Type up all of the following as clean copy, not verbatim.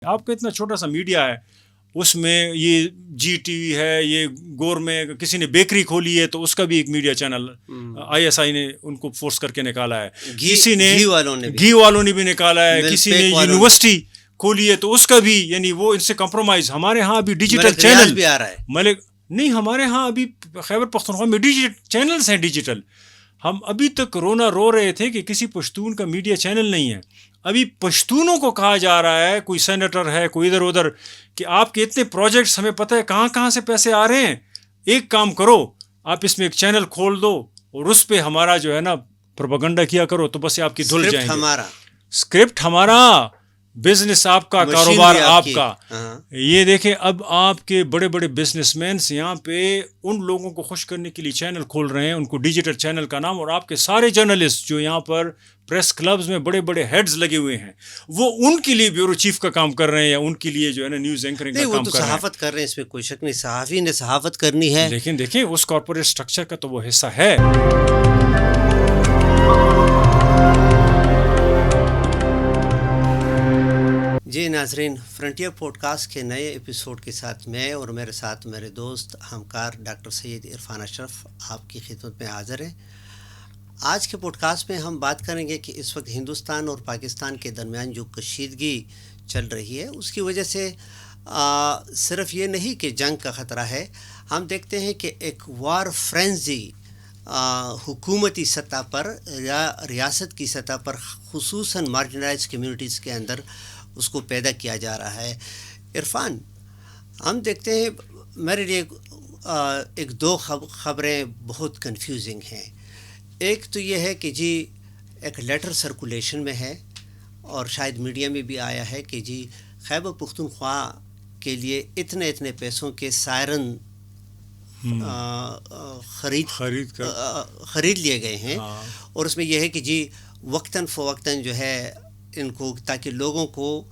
آپ کا اتنا چھوٹا سا میڈیا ہے, اس میں یہ جی ٹی وی ہے, یہ گور میں کسی نے بیکری کھولی ہے تو اس کا بھی ایک media channel I S I نے ان کو فورس کر کے نکالا ہے, کسی نے گھی والوں نے بھی نکالا ہے, کسی نے یونیورسٹی کھولی ہے تو اس کا بھی, یعنی وہ ان سے کمپرومائز. ہمارے ہاں ابھی ڈیجیٹل چینل بھی آ رہا ہے. ملک نہیں, ہمارے ہاں ابھی خیبر پختونخوا میں ڈیجیٹل چینلز ہیں ڈیجیٹل. ہم ابھی تک رو رہے تھے کہ کسی پشتون کا میڈیا چینل نہیں ہے. ابھی پشتونوں کو کہا جا رہا ہے, کوئی سینیٹر ہے, کوئی ادھر ادھر, کہ آپ کے اتنے پروجیکٹس ہمیں پتہ ہے کہاں سے پیسے آ رہے ہیں, ایک کام کرو آپ اس میں ایک چینل کھول دو اور اس پہ ہمارا جو ہے نا پروپیگنڈا کیا کرو, تو بس آپ کی دھل جائیں گے. اسکرپٹ ہمارا, بزنس آپ کا, کاروبار آپ کا. یہ دیکھیں اب آپ کے بڑے بڑے بزنس مینس یہاں پہ ان لوگوں کو خوش کرنے کے لیے چینل کھول رہے ہیں, ان کو ڈیجیٹل چینل کا نام, اور آپ کے سارے جرنلسٹ جو یہاں پر پریس کلبز میں بڑے بڑے ہیڈز لگے ہوئے ہیں وہ ان کے لیے بیورو چیف کا کام کر رہے ہیں, یا ان کے لیے جو ہے نا نیوز اینکرنگ کا کام کر رہے ہیں. صحافت کر رہے ہیں, اس میں کوئی شک نہیں, صحافی نے صحافت کرنی ہے, لیکن دیکھیں اس کارپوریٹ اسٹرکچر کا تو وہ حصہ ہے. جی ناظرین, فرنٹیئر پوڈ کاسٹ کے نئے ایپیسوڈ کے ساتھ میں اور میرے ساتھ میرے دوست ہمکار ڈاکٹر سید عرفان اشرف آپ کی خدمت میں حاضر ہیں. آج کے پوڈ کاسٹ میں ہم بات کریں گے کہ اس وقت ہندوستان اور پاکستان کے درمیان جو کشیدگی چل رہی ہے اس کی وجہ سے صرف یہ نہیں کہ جنگ کا خطرہ ہے, ہم دیکھتے ہیں کہ ایک وار فرینزی حکومتی سطح پر یا ریاست کی سطح پر خصوصاً مارجنلائز کمیونٹیز کے اندر اس کو پیدا کیا جا رہا ہے. عرفان, ہم دیکھتے ہیں میرے لیے ایک دو خبریں بہت کنفیوزنگ ہیں. ایک تو یہ ہے کہ جی ایک لیٹر سرکولیشن میں ہے اور شاید میڈیا میں بھی آیا ہے کہ جی خیبر پختونخوا کے لیے اتنے پیسوں کے سائرن خرید لیے گئے ہیں, اور اس میں یہ ہے کہ جی وقتاً فوقتاً جو ہے ان کو, تاکہ لوگوں کو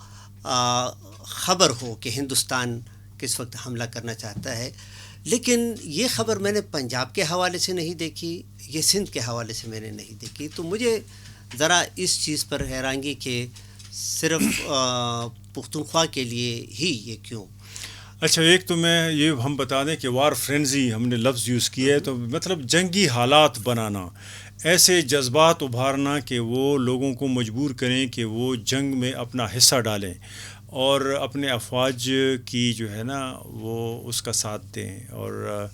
خبر ہو کہ ہندوستان کس وقت حملہ کرنا چاہتا ہے. لیکن یہ خبر میں نے پنجاب کے حوالے سے نہیں دیکھی, یہ سندھ کے حوالے سے میں نے نہیں دیکھی, تو مجھے ذرا اس چیز پر حیرانگی کہ صرف پختونخوا کے لیے ہی یہ کیوں. اچھا, ایک تو میں یہ ہم بتا دیں کہ وار فرینزی ہم نے لفظ یوز کیا ہے, تو مطلب جنگی حالات بنانا, ایسے جذبات ابھارنا کہ وہ لوگوں کو مجبور کریں کہ وہ جنگ میں اپنا حصہ ڈالیں اور اپنے افواج کی جو ہے نا وہ اس کا ساتھ دیں, اور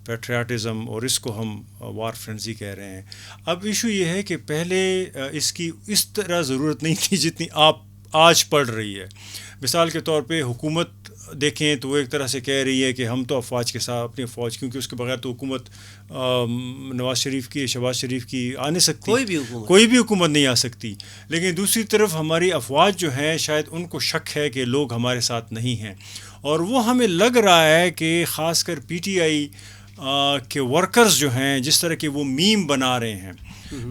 پیٹریاٹزم, اور اس کو ہم وار فرینزی کہہ رہے ہیں. اب ایشو یہ ہے کہ پہلے اس کی اس طرح ضرورت نہیں تھی جتنی آپ آج پڑ رہی ہے. مثال کے طور پہ حکومت دیکھیں تو وہ ایک طرح سے کہہ رہی ہے کہ ہم تو افواج کے ساتھ, اپنی افواج, کیونکہ اس کے بغیر تو حکومت نواز شریف کی, شہباز شریف کی آ نہیں سکتی, کوئی بھی حکومت نہیں آ سکتی. لیکن دوسری طرف ہماری افواج جو ہیں شاید ان کو شک ہے کہ لوگ ہمارے ساتھ نہیں ہیں, اور وہ ہمیں لگ رہا ہے کہ خاص کر پی ٹی آئی کے ورکرز جو ہیں جس طرح کے وہ میم بنا رہے ہیں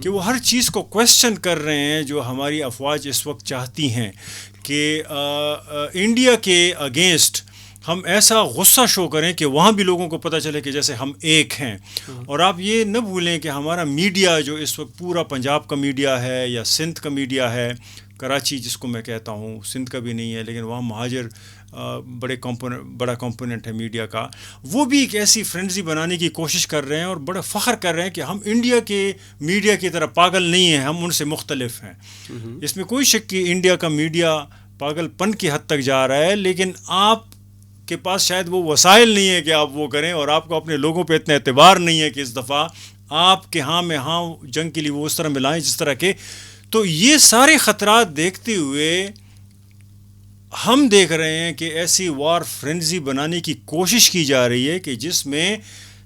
کہ وہ ہر چیز کو کویسچن کر رہے ہیں جو ہماری افواج اس وقت چاہتی ہیں کہ انڈیا کے اگینسٹ ہم ایسا غصہ شو کریں کہ وہاں بھی لوگوں کو پتہ چلے کہ جیسے ہم ایک ہیں. اور آپ یہ نہ بھولیں کہ ہمارا میڈیا جو اس وقت پورا پنجاب کا میڈیا ہے یا سندھ کا میڈیا ہے, کراچی جس کو میں کہتا ہوں, سندھ کا بھی نہیں ہے لیکن وہاں مہاجر بڑا کمپوننٹ ہے میڈیا کا, وہ بھی ایک ایسی فرینزی بنانے کی کوشش کر رہے ہیں اور بڑا فخر کر رہے ہیں کہ ہم انڈیا کے میڈیا کی طرح پاگل نہیں ہیں, ہم ان سے مختلف ہیں. اس میں کوئی شک کہ انڈیا کا میڈیا پاگل پن کی حد تک جا رہا ہے, لیکن آپ کے پاس شاید وہ وسائل نہیں ہے کہ آپ وہ کریں, اور آپ کو اپنے لوگوں پہ اتنا اعتبار نہیں ہے کہ اس دفعہ آپ کے ہاں میں ہاں جنگ کے لیے وہ اس طرح ملائیں جس طرح کے. تو یہ سارے خطرات دیکھتے ہوئے ہم دیکھ رہے ہیں کہ ایسی وار فرینزی بنانے کی کوشش کی جا رہی ہے کہ جس میں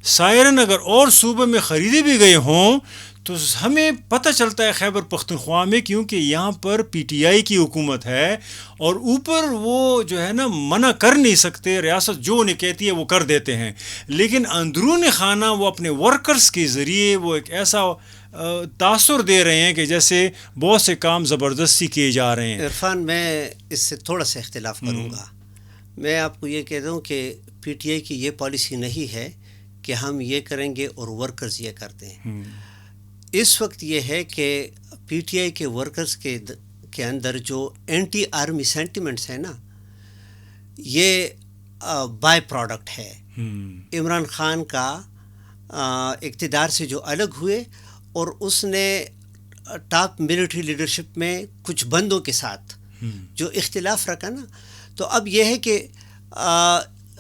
سائرن اگر اور صوبے میں خریدے بھی گئے ہوں تو ہمیں پتہ چلتا ہے خیبر پختونخوا میں, کیونکہ یہاں پر پی ٹی آئی کی حکومت ہے اور اوپر وہ جو ہے نا منع کر نہیں سکتے, ریاست جو انہیں کہتی ہے وہ کر دیتے ہیں, لیکن اندرون خانہ وہ اپنے ورکرز کے ذریعے وہ ایک ایسا تاثر دے رہے ہیں کہ جیسے بہت سے کام زبردستی کیے جا رہے ہیں. عرفان, میں اس سے تھوڑا سا اختلاف کروں گا. میں آپ کو یہ کہہ دوں کہ پی ٹی آئی کی یہ پالیسی نہیں ہے کہ ہم یہ کریں گے اور ورکرز یہ کرتے ہیں. اس وقت یہ ہے کہ پی ٹی آئی کے ورکرز کے اندر جو اینٹی آرمی سینٹیمنٹس ہیں نا, یہ بائی پروڈکٹ ہے عمران خان کا اقتدار سے جو الگ ہوئے اور اس نے ٹاپ ملٹری لیڈرشپ میں کچھ بندوں کے ساتھ جو اختلاف رکھا نا، تو اب یہ ہے کہ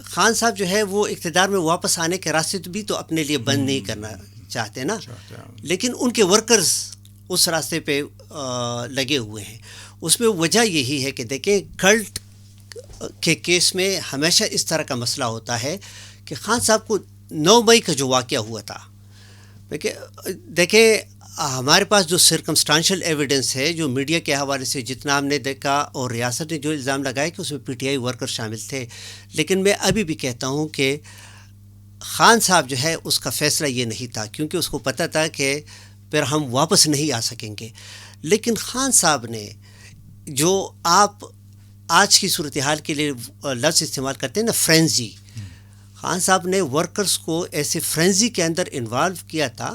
خان صاحب جو ہے وہ اقتدار میں واپس آنے کے راستے بھی تو اپنے لیے بند نہیں کرنا چاہتے نا، لیکن ان کے ورکرز اس راستے پہ لگے ہوئے ہیں. اس میں وجہ یہی ہے کہ دیکھیں کلٹ کے کیس میں ہمیشہ اس طرح کا مسئلہ ہوتا ہے کہ خان صاحب کو 9 مئی کا جو واقعہ ہوا تھا، دیکھیں ہمارے پاس جو سرکمسٹانشل ایویڈنس ہے، جو میڈیا کے حوالے سے جتنا ہم نے دیکھا اور ریاست نے جو الزام لگایا کہ اس میں پی ٹی آئی ورکر شامل تھے، لیکن میں ابھی بھی کہتا ہوں کہ خان صاحب جو ہے اس کا فیصلہ یہ نہیں تھا، کیونکہ اس کو پتہ تھا کہ پھر ہم واپس نہیں آ سکیں گے. لیکن خان صاحب نے جو آپ آج کی صورتحال کے لیے لفظ استعمال کرتے ہیں نا، فرینزی، خان صاحب نے ورکرز کو ایسے فرینزی کے اندر انوالو کیا تھا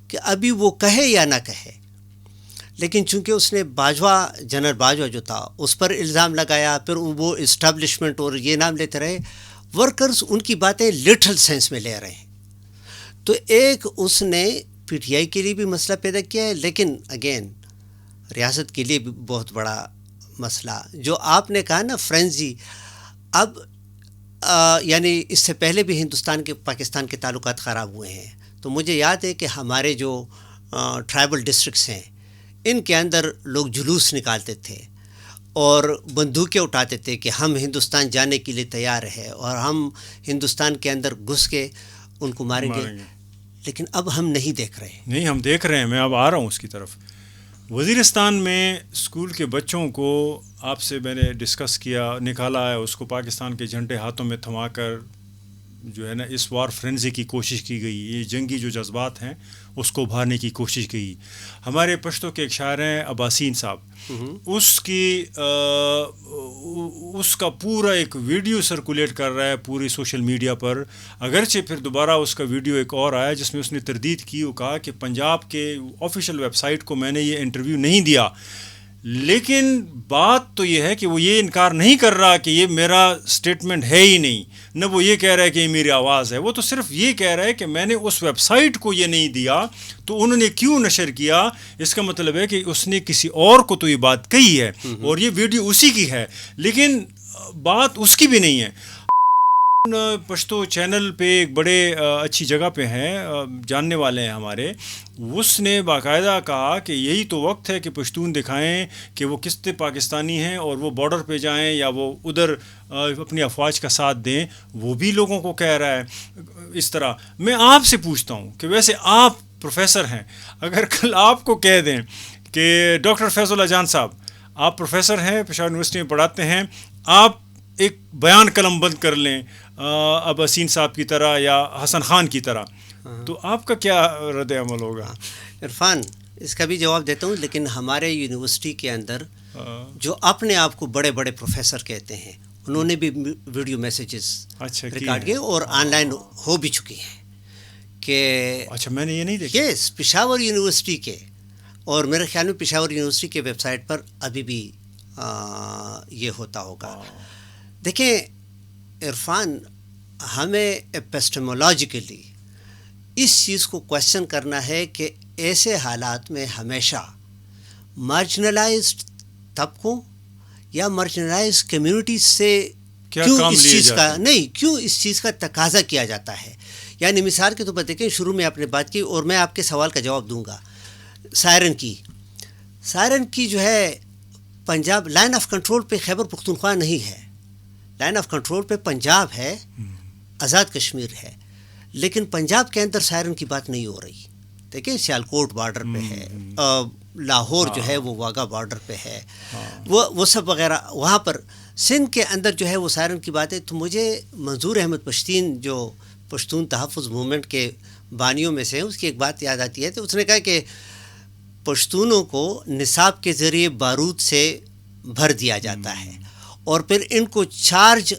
کہ ابھی وہ کہے یا نہ کہے. لیکن چونکہ اس نے باجوہ، جنرل باجوہ جو تھا اس پر الزام لگایا، پھر وہ اسٹیبلشمنٹ اور یہ نام لیتے رہے، ورکرز ان کی باتیں لٹرل سینس میں لے رہے ہیں. تو ایک اس نے پی ٹی آئی کے لیے بھی مسئلہ پیدا کیا ہے، لیکن اگین ریاست کے لیے بھی بہت بڑا مسئلہ جو آپ نے کہا نا فرینزی. اب یعنی اس سے پہلے بھی ہندوستان کے پاکستان کے تعلقات خراب ہوئے ہیں. تو مجھے یاد ہے کہ ہمارے جو ٹرائبل ڈسٹرکٹس ہیں ان کے اندر لوگ جلوس نکالتے تھے اور بندوقیں اٹھاتے تھے کہ ہم ہندوستان جانے کے لیے تیار ہے اور ہم ہندوستان کے اندر گھس کے ان کو ماریں گے. لیکن اب ہم نہیں دیکھ رہے. نہیں، ہم دیکھ رہے ہیں. میں اب آ رہا ہوں اس کی طرف. وزیرستان میں اسکول کے بچوں کو آپ سے میں نے ڈسکس کیا، نکالا ہے اس کو پاکستان کے جھنڈے ہاتھوں میں تھما کر جو ہے نا اس وار فرینزی کی کوشش کی گئی. یہ جنگی جو جذبات ہیں اس کو ابھارنے کی کوشش کی. ہمارے پشتو کے ایک شاعر ہیں عباسین صاحب، اس کا پورا ایک ویڈیو سرکولیٹ کر رہا ہے پوری سوشل میڈیا پر. اگرچہ پھر دوبارہ اس کا ویڈیو ایک اور آیا جس میں اس نے تردید کی، وہ کہا کہ پنجاب کے آفیشیل ویب سائٹ کو میں نے یہ انٹرویو نہیں دیا. لیکن بات تو یہ ہے کہ وہ یہ انکار نہیں کر رہا کہ یہ میرا سٹیٹمنٹ ہے ہی نہیں، نہ وہ یہ کہہ رہا ہے کہ یہ میری آواز ہے. وہ تو صرف یہ کہہ رہا ہے کہ میں نے اس ویب سائٹ کو یہ نہیں دیا تو انہوں نے کیوں نشر کیا. اس کا مطلب ہے کہ اس نے کسی اور کو تو یہ بات کہی ہے اور یہ ویڈیو اسی کی ہے، لیکن بات اس کی بھی نہیں ہے. پشتو چینل پہ ایک بڑے اچھی جگہ پہ ہیں، جاننے والے ہیں ہمارے، اس نے باقاعدہ کہا کہ یہی تو وقت ہے کہ پشتون دکھائیں کہ وہ کس طرح پاکستانی ہیں اور وہ بارڈر پہ جائیں یا وہ ادھر اپنی افواج کا ساتھ دیں. وہ بھی لوگوں کو کہہ رہا ہے اس طرح. میں آپ سے پوچھتا ہوں کہ ویسے آپ پروفیسر ہیں، اگر کل آپ کو کہہ دیں کہ ڈاکٹر فیض اللہ جان صاحب، آپ پروفیسر ہیں، پشاور یونیورسٹی میں پڑھاتے ہیں، آپ ایک بیان قلم بند کر لیں عباسین صاحب کی طرح یا حسن خان کی طرح، تو آپ کا کیا رد عمل ہوگا؟ عرفان، اس کا بھی جواب دیتا ہوں، لیکن ہمارے یونیورسٹی کے اندر جو اپنے آپ کو بڑے بڑے پروفیسر کہتے ہیں انہوں نے بھی ویڈیو میسیجز ریکارڈ کیے اور آن لائن ہو بھی چکی ہیں کہ اچھا میں نے یہ نہیں دیکھا. یس، پشاور یونیورسٹی کے، اور میرے خیال میں پشاور یونیورسٹی کے ویب سائٹ پر ابھی بھی یہ ہوتا ہوگا. دیکھیں عرفان، ہمیں ایپسٹمولوجیکلی اس چیز کو کویشچن کرنا ہے کہ ایسے حالات میں ہمیشہ مارجنلائزڈ طبقوں یا مارجنلائز کمیونٹی سے کیوں اس چیز کا کیوں اس چیز کا تقاضا کیا جاتا ہے. یعنی مثال کے طور پر دیکھیں، شروع میں آپ نے بات کی اور میں آپ کے سوال کا جواب دوں گا. سائرن کی جو ہے پنجاب لائن آف کنٹرول پہ خیبر پختونخوا نہیں ہے، لائن آف کنٹرول پہ پنجاب ہے، آزاد کشمیر ہے، لیکن پنجاب کے اندر سائرن کی بات نہیں ہو رہی. دیکھیں سیالکوٹ بارڈر پہ ہے، لاہور جو ہے وہ واگا بارڈر پہ ہے، وہ سب وغیرہ وہاں پر. سندھ کے اندر جو ہے وہ سائرن کی بات ہے. تو مجھے منظور احمد پشتین جو پشتون تحفظ موومنٹ کے بانیوں میں سے ہیں، اس کی ایک بات یاد آتی ہے. تو اس نے کہا کہ پشتونوں کو نصاب کے ذریعے بارود سے بھر دیا جاتا ہے اور پھر ان کو چارج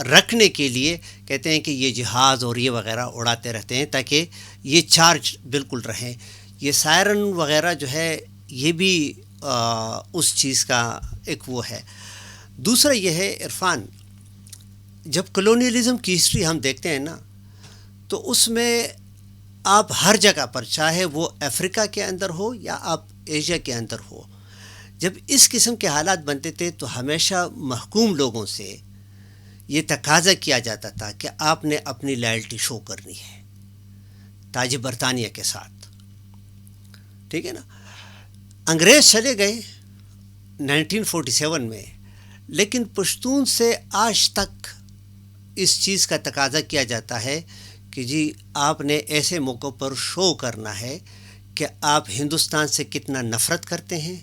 رکھنے کے لیے کہتے ہیں کہ یہ جہاز اور یہ وغیرہ اڑاتے رہتے ہیں تاکہ یہ چارج بالکل رہیں. یہ سائرن وغیرہ جو ہے یہ بھی اس چیز کا ایک وہ ہے. دوسرا یہ ہے عرفان جب کلونیلزم کی ہسٹری ہم دیکھتے ہیں نا تو اس میں آپ ہر جگہ پر چاہے وہ افریقہ کے اندر ہو یا آپ ایشیا کے اندر ہو، جب اس قسم کے حالات بنتے تھے تو ہمیشہ محکوم لوگوں سے یہ تقاضا کیا جاتا تھا کہ آپ نے اپنی لائلٹی شو کرنی ہے تاج برطانیہ کے ساتھ. ٹھیک ہے نا. انگریز چلے گئے 1947 میں، لیکن پشتون سے آج تک اس چیز کا تقاضا کیا جاتا ہے کہ جی آپ نے ایسے موقع پر شو کرنا ہے کہ آپ ہندوستان سے کتنا نفرت کرتے ہیں،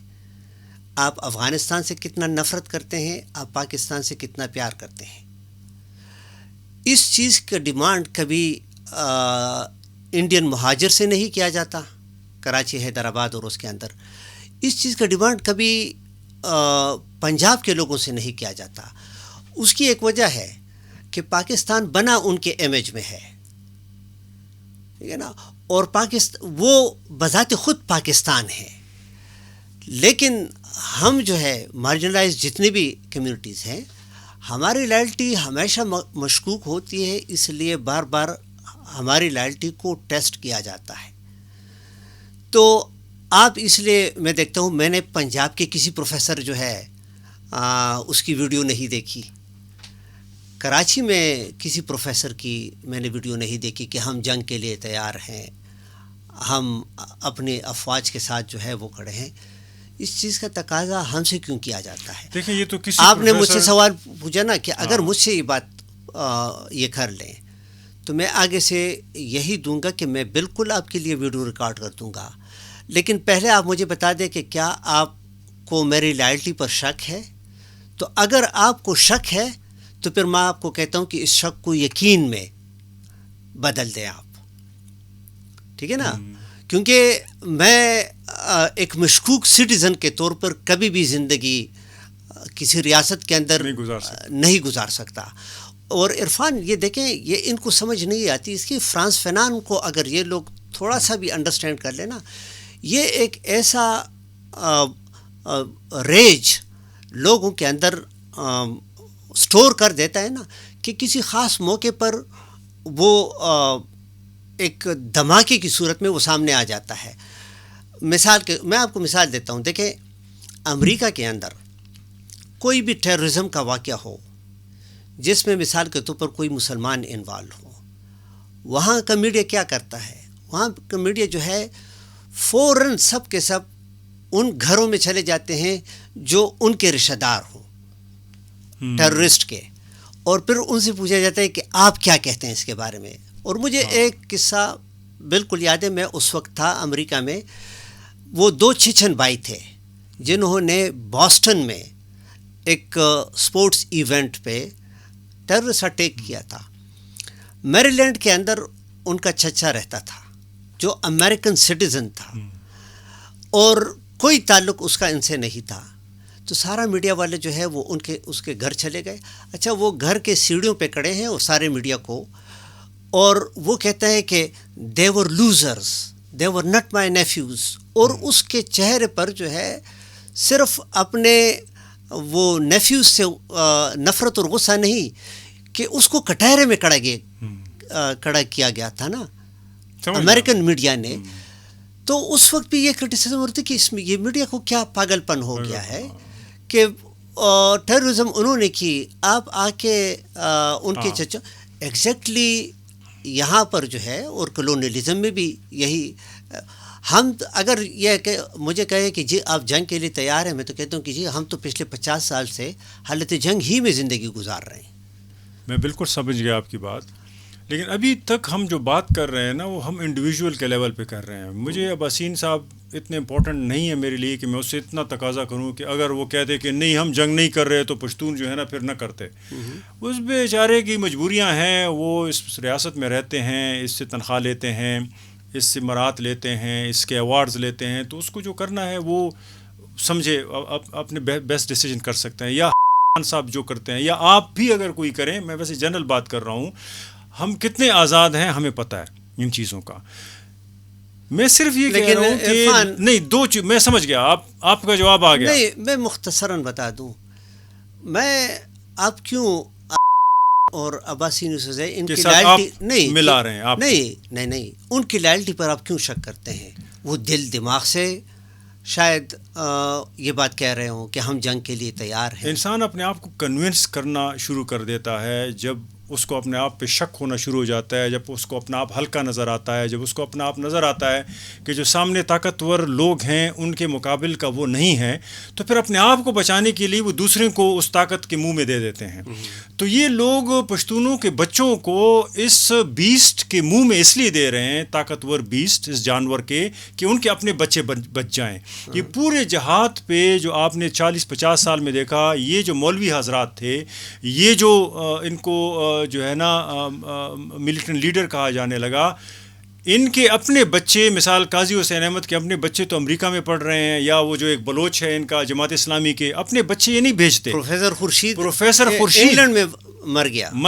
آپ افغانستان سے کتنا نفرت کرتے ہیں، آپ پاکستان سے کتنا پیار کرتے ہیں. اس چیز کا ڈیمانڈ کبھی انڈین مہاجر سے نہیں کیا جاتا، کراچی، حیدرآباد اور اس کے اندر. اس چیز کا ڈیمانڈ کبھی پنجاب کے لوگوں سے نہیں کیا جاتا. اس کی ایک وجہ ہے کہ پاکستان بنا ان کے امیج میں ہے، ٹھیک ہے نا، اور وہ بذات خود پاکستان ہے. لیکن ہم جو ہے مارجنلائز جتنی بھی کمیونٹیز ہیں، ہماری لائلٹی ہمیشہ مشکوک ہوتی ہے، اس لیے بار بار ہماری لائلٹی کو ٹیسٹ کیا جاتا ہے. تو آپ اس لیے میں دیکھتا ہوں، میں نے پنجاب کے کسی پروفیسر جو ہے اس کی ویڈیو نہیں دیکھی، کراچی میں کسی پروفیسر کی میں نے ویڈیو نہیں دیکھی کہ ہم جنگ کے لیے تیار ہیں، ہم اپنی افواج کے ساتھ جو ہے وہ کھڑے ہیں. اس چیز کا تقاضا ہم سے کیوں کیا جاتا ہے؟ دیکھیں یہ تو کسی آپ نے مجھ سے سوال پوچھا نا کہ اگر مجھ سے یہ بات یہ کر لیں تو میں آگے سے یہی دوں گا کہ میں بالکل آپ کے لیے ویڈیو ریکارڈ کر دوں گا، لیکن پہلے آپ مجھے بتا دیں کہ کیا آپ کو میری لائلٹی پر شک ہے. تو اگر آپ کو شک ہے تو پھر میں آپ کو کہتا ہوں کہ اس شک کو یقین میں بدل دیں آپ، ٹھیک ہے نا. کیونکہ میں ایک مشکوک سٹیزن کے طور پر کبھی بھی زندگی کسی ریاست کے اندر نہیں گزار سکتا. اور عرفان یہ دیکھیں، یہ ان کو سمجھ نہیں آتی اس کی. فرانس فینان کو اگر یہ لوگ تھوڑا سا بھی انڈرسٹینڈ کر لینا، یہ ایک ایسا ریج لوگوں کے اندر سٹور کر دیتا ہے نا کہ کسی خاص موقع پر وہ ایک دھماکے کی صورت میں وہ سامنے آ جاتا ہے. میں آپ کو مثال دیتا ہوں. دیکھیں، امریکہ کے اندر کوئی بھی ٹیررزم کا واقعہ ہو جس میں مثال کے طور پر کوئی مسلمان انوالو ہو، وہاں کا میڈیا کیا کرتا ہے؟ وہاں کا میڈیا جو ہے فوراً سب کے سب ان گھروں میں چلے جاتے ہیں جو ان کے رشتہ دار ہوں ٹیررسٹ کے، اور پھر ان سے پوچھا جاتا ہے کہ آپ کیا کہتے ہیں اس کے بارے میں. اور مجھے ایک قصہ بالکل یاد ہے، میں اس وقت تھا امریکہ میں. وہ 2 چچن بھائی تھے جنہوں نے باسٹن میں ایک سپورٹس ایونٹ پہ ٹیررسٹ اٹیک کیا تھا. میری لینڈ کے اندر ان کا چچا رہتا تھا جو امریکن سٹیزن تھا، اور کوئی تعلق اس کا ان سے نہیں تھا. تو سارا میڈیا والے جو ہے وہ اس کے گھر چلے گئے. اچھا، وہ گھر کے سیڑھیوں پہ کھڑے ہیں اور سارے میڈیا کو، اور وہ کہتا ہے کہ they were losers, they were not my nephews. اور اس کے چہرے پر جو ہے صرف اپنے وہ نیفیوز سے نفرت اور غصہ نہیں کہ اس کو کٹہرے میں کڑا کیا گیا تھا نا امریکن میڈیا نے. تو اس وقت بھی یہ کرٹیسزم ہوتی کہ اس میں یہ میڈیا کو کیا پاگل پن ہو گیا ہے کہ ٹیررزم انہوں نے کی، آپ آ کے ان کے چچا ایگزیکٹلی یہاں پر جو ہے. اور کلونیلزم میں بھی یہی. ہم اگر یہ کہ مجھے کہے کہ جی آپ جنگ کے لیے تیار ہیں، میں تو کہتا ہوں کہ جی ہم تو پچھلے 50 سال سے حالت جنگ ہی میں زندگی گزار رہے ہیں. میں بالکل سمجھ گیا آپ کی بات، لیکن ابھی تک ہم جو بات کر رہے ہیں نا وہ ہم انڈیویجول کے لیول پہ کر رہے ہیں. مجھے اب حسین صاحب اتنے امپورٹنٹ نہیں ہے میرے لیے کہ میں اس سے اتنا تقاضا کروں کہ اگر وہ کہتے کہ نہیں ہم جنگ نہیں کر رہے تو پشتون جو ہے نا پھر نہ کرتے. اس بیچارے کی مجبوریاں ہیں، وہ اس ریاست میں رہتے ہیں، اس سے تنخواہ لیتے ہیں، اس سے مرات لیتے ہیں، اس کے ایوارڈز لیتے ہیں، تو اس کو جو کرنا ہے وہ سمجھے اپنے بیسٹ ڈیسیجن کر سکتے ہیں. یا خان صاحب جو کرتے ہیں، یا آپ بھی اگر کوئی کریں، میں ویسے جنرل بات کر رہا ہوں، ہم کتنے آزاد ہیں ہمیں پتہ ہے ان چیزوں کا. میں صرف یہ کہہ رہا ہوں کہ نہیں، 2 چیز میں سمجھ گیا، آپ کا جواب آ گیا. نہیں، میں مختصراً بتا دوں، میں آپ کیوں اور عباسی نیوز ہے ان کے کی ساتھ لائلٹی آپ نہیں ملا رہے ہیں آپ نہیں ان کی لائلٹی پر آپ کیوں شک کرتے ہیں؟ وہ دل دماغ سے شاید یہ بات کہہ رہے ہوں کہ ہم جنگ کے لیے تیار ہیں. انسان اپنے آپ کو کنونس کرنا شروع کر دیتا ہے جب اس کو اپنے آپ پہ شک ہونا شروع ہو جاتا ہے، جب اس کو اپنا آپ ہلکا نظر آتا ہے، جب اس کو اپنا آپ نظر آتا ہے کہ جو سامنے طاقتور لوگ ہیں ان کے مقابل کا وہ نہیں ہے، تو پھر اپنے آپ کو بچانے کے لیے وہ دوسرے کو اس طاقت کے منہ میں دے دیتے ہیں. تو یہ لوگ پشتونوں کے بچوں کو اس بیسٹ کے منہ میں اس لیے دے رہے ہیں، طاقتور بیسٹ اس جانور کے، کہ ان کے اپنے بچے بچ جائیں. یہ پورے جہاد پہ جو آپ نے 40-50 سال میں دیکھا، یہ جو مولوی حضرات تھے، یہ جو ان کو جو ہے نا ملیٹنٹ لیڈر کہا جانے لگا، ان کے اپنے بچے، مثال قاضی حسین احمد کے اپنے بچے تو امریکہ میں پڑھ رہے ہیں، یا وہ جو ایک بلوچ ہے ان کا جماعت اسلامی کے، اپنے بچے یہ نہیں بھیجتے. پروفیسر خورشید انگلینڈ میں مر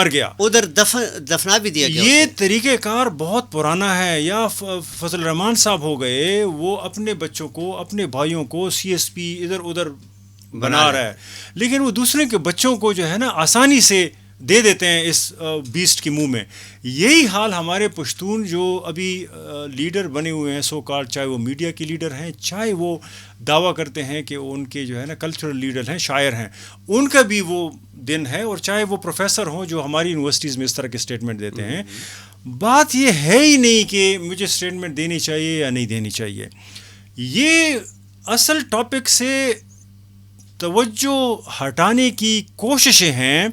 گیا ادھر دفنا بھی دیا گیا. یہ طریقہ کار بہت پرانا ہے. یا فضل الرحمان صاحب ہو گئے، وہ اپنے بچوں کو، اپنے بھائیوں کو CSP ادھر ادھر بنا رہا ہے، لیکن وہ دوسرے کے بچوں کو جو ہے نا آسانی سے دے دیتے ہیں اس بیسٹ کے منہ میں. یہی حال ہمارے پشتون جو ابھی لیڈر بنے ہوئے ہیں سو کال، چاہے وہ میڈیا کے لیڈر ہیں، چاہے وہ دعویٰ کرتے ہیں کہ ان کے جو ہے نا کلچرل لیڈر ہیں، شاعر ہیں، ان کا بھی وہ دن ہے، اور چاہے وہ پروفیسر ہوں جو ہماری یونیورسٹیز میں اس طرح کے اسٹیٹمنٹ دیتے ہیں. بات یہ ہے ہی نہیں کہ مجھے اسٹیٹمنٹ دینی چاہیے یا نہیں دینی چاہیے. یہ اصل ٹاپک سے توجہ ہٹانے کی کوششیں ہیں.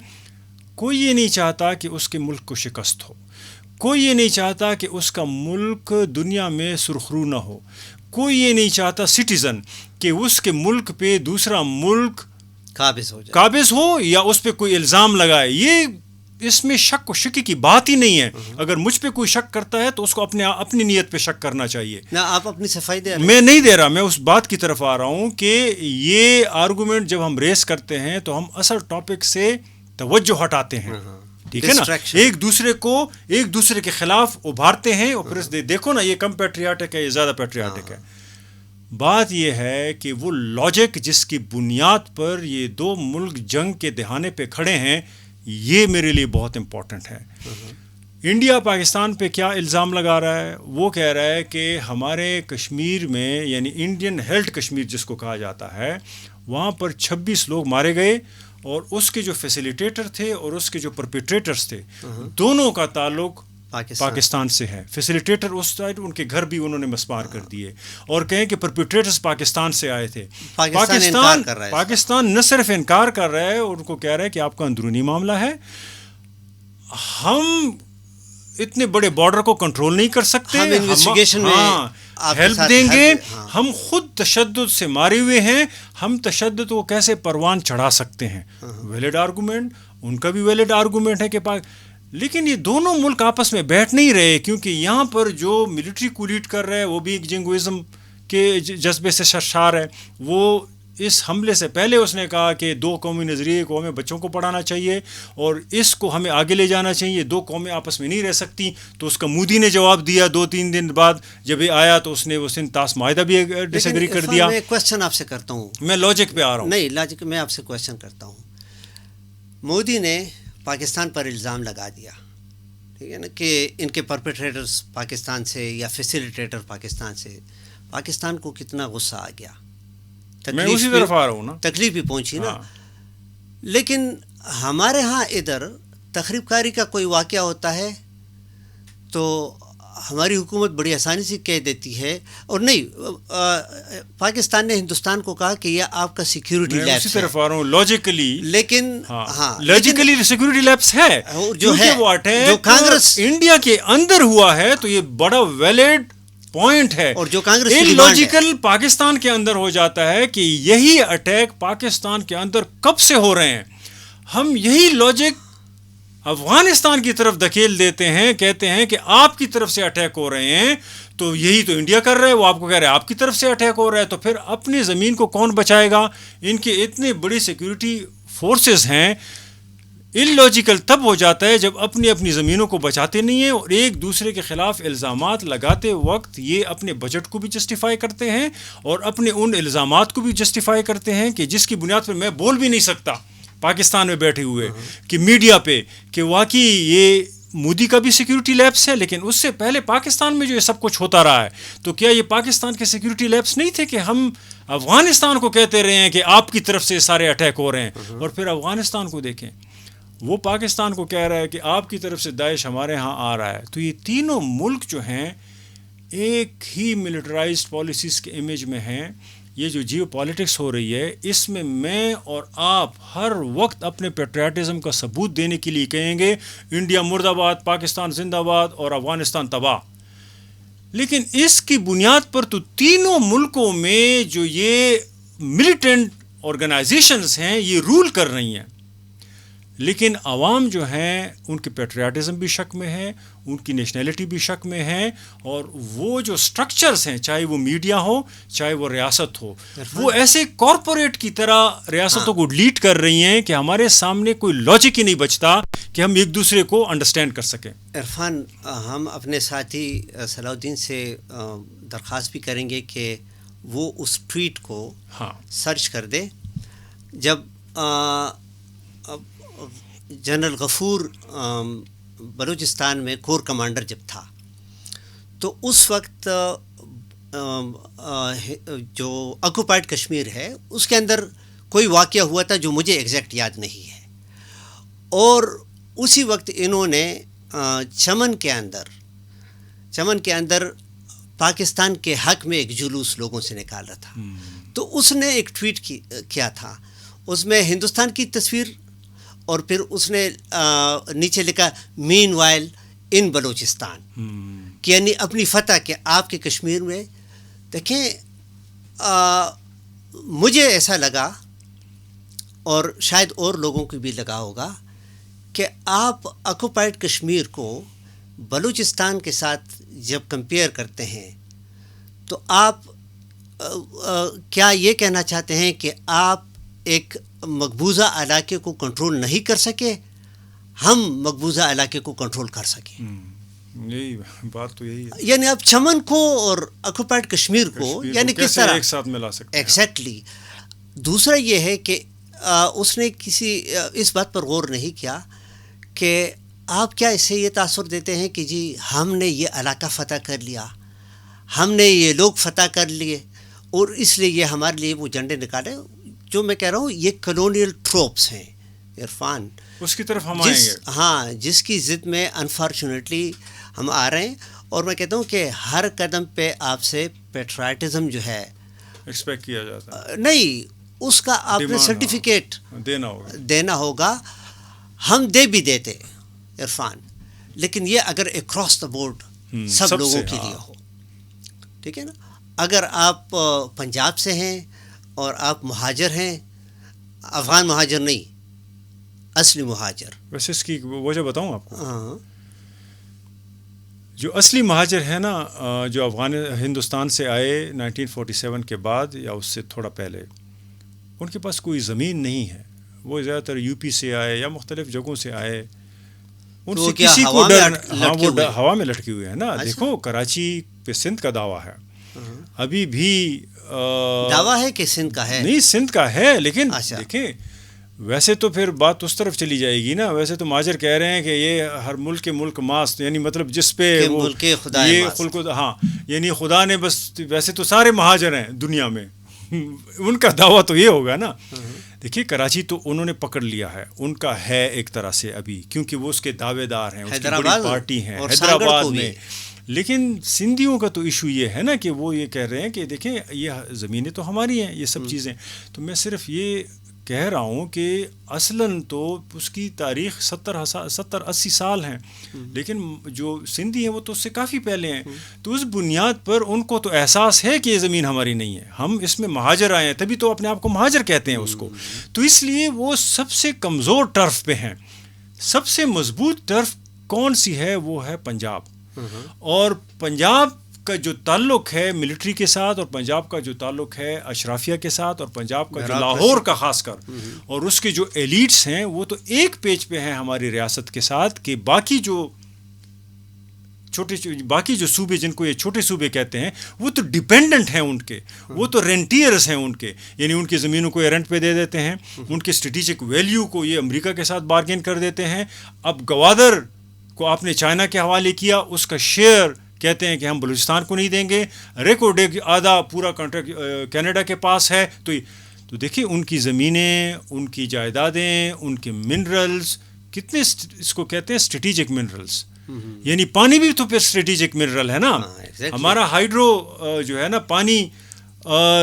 کوئی یہ نہیں چاہتا کہ اس کے ملک کو شکست ہو، کوئی یہ نہیں چاہتا کہ اس کا ملک دنیا میں سرخرو نہ ہو، کوئی یہ نہیں چاہتا سٹیزن کہ اس کے ملک پہ دوسرا ملک قابض ہو یا اس پہ کوئی الزام لگائے. یہ اس میں شک و شکی کی بات ہی نہیں ہے. اگر مجھ پہ کوئی شک کرتا ہے تو اس کو اپنی نیت پہ شک کرنا چاہیے. آپ اپنی صفائی دے رہے ہیں. میں نہیں دے رہا، میں اس بات کی طرف آ رہا ہوں کہ یہ آرگومنٹ جب ہم ریس کرتے ہیں تو ہم اصل ٹاپک سے توجہ ہٹاتے ہیں. ٹھیک ہے نا، ایک دوسرے کے خلاف ابھارتے ہیں، اور پھر دیکھو نا یہ کم پیٹریاٹک ہے، یہ زیادہ پیٹریاٹک ہے. بات یہ ہے کہ وہ لاجک جس کی بنیاد پر یہ دو ملک جنگ کے دہانے پہ کھڑے ہیں، یہ میرے لیے بہت امپورٹنٹ ہے. انڈیا پاکستان پہ کیا الزام لگا رہا ہے؟ وہ کہہ رہا ہے کہ ہمارے کشمیر میں، یعنی انڈین ہیلڈ کشمیر جس کو کہا جاتا ہے، وہاں پر 26 لوگ مارے گئے، اور اس کے جو فیسیلیٹیٹر تھے اور اس کے جو پرپیٹریٹرز تھے، دونوں کا تعلق پاکستان سے ہے. فیسیلیٹیٹر اس سائڈ، ان کے گھر بھی انہوں نے مسمار کر دیے، اور کہیں کہ پرپیٹریٹرز پاکستان سے آئے تھے. پاکستان نہ صرف انکار کر رہا ہے، اور ان کو کہہ رہا ہے کہ آپ کا اندرونی معاملہ ہے، ہم اتنے بڑے بارڈر کو کنٹرول نہیں کر سکتے، ہیلپ دیں گے، ہم خود تشدد سے مارے ہوئے ہیں، ہم تشدد کو کیسے پروان چڑھا سکتے ہیں. ویلڈ آرگومنٹ، ان کا بھی ویلڈ آرگومنٹ ہے کہ لیکن یہ دونوں ملک آپس میں بیٹھ نہیں رہے، کیونکہ یہاں پر جو ملٹری کو لیڈ کر رہا ہے وہ بھی ایک جنگوازم کے جذبے سے سرشار ہے. وہ اس حملے سے پہلے اس نے کہا کہ دو قومی نظریے کو ہمیں بچوں کو پڑھانا چاہیے، اور اس کو ہمیں آگے لے جانا چاہیے، دو قومیں آپس میں نہیں رہ سکتی. تو اس کا مودی نے جواب دیا 2-3 دن بعد جب یہ آیا، تو اس نے وہ سندھ طاس معاہدہ بھی ڈس ایگری کر دیا. میں کوشچن آپ سے کرتا ہوں، میں لاجک پہ آ رہا ہوں. نہیں لاجک، میں آپ سے کوشچن کرتا ہوں. مودی نے پاکستان پر الزام لگا دیا، ٹھیک ہے نا، کہ ان کے پرپیٹریٹرز پاکستان سے یا فیسیلیٹیٹر پاکستان سے. پاکستان کو کتنا غصہ آ گیا، میں اسی طرف آ رہا ہوں نا، تکلیف بھی پہنچی نا. لیکن ہمارے ہاں ادھر تخریب کاری کا کوئی واقعہ ہوتا ہے تو ہماری حکومت بڑی آسانی سے کہہ دیتی ہے، اور نہیں، پاکستان نے ہندوستان کو کہا کہ یہ آپ کا سیکیورٹی لیپس ہے. اسی طرف آ رہا ہوں لاجیکلی، لیکن لاجیکلی سیکیورٹی لیپس ہے جو ہے، جو کانگریس انڈیا کے اندر ہوا ہے، تو یہ بڑا ویلڈ پوائنٹ ہے. اور جو کانگریس ایک لاجیکل پاکستان کے اندر ہو جاتا ہے کہ یہی اٹیک پاکستان کے اندر کب سے ہو رہے ہیں. ہم یہی لاجک افغانستان کی طرف دھکیل دیتے ہیں، کہتے ہیں کہ آپ کی طرف سے اٹیک ہو رہے ہیں، تو یہی تو انڈیا کر رہا ہے، وہ آپ کو کہہ رہے ہیں آپ کی طرف سے اٹیک ہو رہا ہے. تو پھر اپنی زمین کو کون بچائے گا؟ ان کے اتنے بڑی سیکیورٹی فورسز ہیں. ان لاجیکل تب ہو جاتا ہے جب اپنی اپنی زمینوں کو بچاتے نہیں ہیں، اور ایک دوسرے کے خلاف الزامات لگاتے وقت یہ اپنے بجٹ کو بھی جسٹیفائی کرتے ہیں، اور اپنے ان الزامات کو بھی جسٹیفائی کرتے ہیں کہ جس کی بنیاد پر میں بول بھی نہیں سکتا پاکستان میں بیٹھے ہوئے کہ میڈیا پہ کہ واقعی یہ مودی کا بھی سیکیورٹی لیپس ہے، لیکن اس سے پہلے پاکستان میں جو یہ سب کچھ ہوتا رہا ہے، تو کیا یہ پاکستان کے سیکیورٹی لیپس نہیں تھے کہ ہم افغانستان کو کہتے رہے ہیں کہ آپ کی طرف سے سارے اٹیک ہو رہے ہیں، اور پھر افغانستان کو دیکھیں، وہ پاکستان کو کہہ رہا ہے کہ آپ کی طرف سے داعش ہمارے ہاں آ رہا ہے. تو یہ تینوں ملک جو ہیں ایک ہی ملٹرائزڈ پالیسیز کے امیج میں ہیں. یہ جو جیو پالیٹکس ہو رہی ہے، اس میں اور آپ ہر وقت اپنے پیٹریاٹزم کا ثبوت دینے کے لیے کہیں گے انڈیا مرد آباد، پاکستان زندہ باد اور افغانستان تباہ. لیکن اس کی بنیاد پر تو تینوں ملکوں میں جو یہ ملیٹنٹ آرگنائزیشنز ہیں یہ رول کر رہی ہیں، لیکن عوام جو ہیں ان کے پیٹریاٹزم بھی شک میں ہے، ان کی نیشنلٹی بھی شک میں ہے، اور وہ جو سٹرکچرز ہیں، چاہے وہ میڈیا ہو چاہے وہ ریاست ہو، وہ ایسے کارپوریٹ کی طرح ریاستوں کو لیڈ کر رہی ہیں کہ ہمارے سامنے کوئی لاجک ہی نہیں بچتا کہ ہم ایک دوسرے کو انڈرسٹینڈ کر سکیں. عرفان، ہم اپنے ساتھی صلاح الدین سے درخواست بھی کریں گے کہ وہ اس ٹویٹ کو سرچ کر دے. جب جنرل غفور بلوچستان میں کور کمانڈر جب تھا، تو اس وقت جو آکوپائڈ کشمیر ہے اس کے اندر کوئی واقعہ ہوا تھا جو مجھے ایگزیکٹ یاد نہیں ہے، اور اسی وقت انہوں نے چمن کے اندر پاکستان کے حق میں ایک جلوس لوگوں سے نکالا تھا. تو اس نے ایک ٹویٹ کیا تھا، اس میں ہندوستان کی تصویر، اور پھر اس نے نیچے لکھا مین وائل ان بلوچستان، کہ یعنی اپنی فتح کہ آپ کے کشمیر میں. دیکھیں، مجھے ایسا لگا اور شاید اور لوگوں کو بھی لگا ہوگا کہ آپ آکوپائڈ کشمیر کو بلوچستان کے ساتھ جب کمپیئر کرتے ہیں تو آپ کیا یہ کہنا چاہتے ہیں کہ آپ ایک مقبوضہ علاقے کو کنٹرول نہیں کر سکے، ہم مقبوضہ علاقے کو کنٹرول کر سکیں؟ یہی بات تو یہی ہے. یعنی آپ چمن کو اور آکوپائڈ کشمیر کو یعنی کس طرح ایک ساتھ ملا سکتے ہیں؟ ایگزیکٹلی. دوسرا یہ ہے کہ اس نے اس بات پر غور نہیں کیا کہ آپ کیا اس سے یہ تاثر دیتے ہیں کہ جی ہم نے یہ علاقہ فتح کر لیا، ہم نے یہ لوگ فتح کر لیے، اور اس لیے یہ ہمارے لیے وہ جھنڈے نکالے. جو میں کہہ رہا ہوں یہ کلونیل ٹروپس ہیں عرفان، اس کی طرف ہم آئیں گے. ہاں، جس کی ضد میں انفارچونیٹلی ہم آ رہے ہیں. اور میں کہتا ہوں کہ ہر قدم پہ آپ سے پیٹرائٹزم جو ہے ایکسپیکٹ کیا جاتا ہے. نہیں، اس کا آپ نے سرٹیفکیٹ دینا ہوگا. ہم دے بھی دیتے عرفان، لیکن یہ اگر اکراس دا بورڈ سب لوگوں کے لیے ہو، ٹھیک ہے نا. اگر آپ پنجاب سے ہیں اور آپ مہاجر ہیں، افغان مہاجر نہیں، اصلی مہاجر. ویسے اس کی وجہ بتاؤں آپ کو. ہاں، جو اصلی مہاجر ہیں نا، جو ہندوستان سے آئے 1947 کے بعد یا اس سے تھوڑا پہلے، ان کے پاس کوئی زمین نہیں ہے. وہ زیادہ تر یو پی سے آئے یا مختلف جگہوں سے آئے. ان سے کسی کو ڈر، ہاں وہ ہوا میں لٹکے ہوئے ہیں نا. دیکھو کراچی پہ سندھ کا دعویٰ ہے، ابھی بھی دعویٰ ہے کہ سندھ کا ہے. نہیں، سندھ کا ہے، لیکن دیکھیں ویسے تو پھر بات اس طرف چلی جائے گی نا. ویسے تو مہاجر کہہ رہے ہیں کہ یہ ہر ملک ماست، یعنی مطلب جس پہ یہ خلق، ہاں یعنی خدا نے بس، ویسے تو سارے مہاجر ہیں دنیا میں، ان کا دعویٰ تو یہ ہوگا نا. دیکھیے کراچی تو انہوں نے پکڑ لیا ہے، ان کا ہے ایک طرح سے ابھی، کیونکہ وہ اس کے دعوے دار ہیں، اس کی بڑی پارٹی ہیں حیدرآباد میں. لیکن سندھیوں کا تو ایشو یہ ہے نا کہ وہ یہ کہہ رہے ہیں کہ دیکھیں یہ زمینیں تو ہماری ہیں، یہ سب چیزیں. تو میں صرف یہ کہہ رہا ہوں کہ اصلاً تو اس کی تاریخ 70-80 سال ہیں، لیکن جو سندھی ہیں وہ تو اس سے کافی پہلے ہیں. تو اس بنیاد پر ان کو تو احساس ہے کہ یہ زمین ہماری نہیں ہے، ہم اس میں مہاجر آئے ہیں، تبھی تو اپنے آپ کو مہاجر کہتے ہیں اس کو. تو اس لیے وہ سب سے کمزور ٹرف پہ ہیں. سب سے مضبوط ٹرف کون سی ہے؟ وہ ہے پنجاب. اور پنجاب کا جو تعلق ہے ملٹری کے ساتھ، اور پنجاب کا جو تعلق ہے اشرافیہ کے ساتھ، اور پنجاب کا جو لاہور کا خاص کر، اور اس کے جو ایلیٹس ہیں وہ تو ایک پیج پہ ہیں ہماری ریاست کے ساتھ، کہ باقی جو چھوٹے باقی جو صوبے جن کو یہ چھوٹے صوبے کہتے ہیں وہ تو ڈیپینڈنٹ ہیں ان کے, وہ تو رینٹیئرز ہیں ان کے, یعنی ان کی زمینوں کو یہ رینٹ پہ دے دیتے ہیں, ان کے اسٹریٹجک ویلیو کو یہ امریکہ کے ساتھ بارگین کر دیتے ہیں. اب گوادر کو آپ نے چائنا کے حوالے کیا, اس کا شیئر کہتے ہیں کہ ہم بلوچستان کو نہیں دیں گے, ریکارڈ آدھا پورا کنٹریکٹ کینیڈا کے پاس ہے. تو دیکھیے ان کی زمینیں, ان کی جائیدادیں, ان کے منرلز کتنے اس کو کہتے ہیں اسٹریٹجک منرلز, یعنی پانی بھی تو پھر اسٹریٹجک منرل ہے نا. ہمارا ہائیڈرو جو ہے نا پانی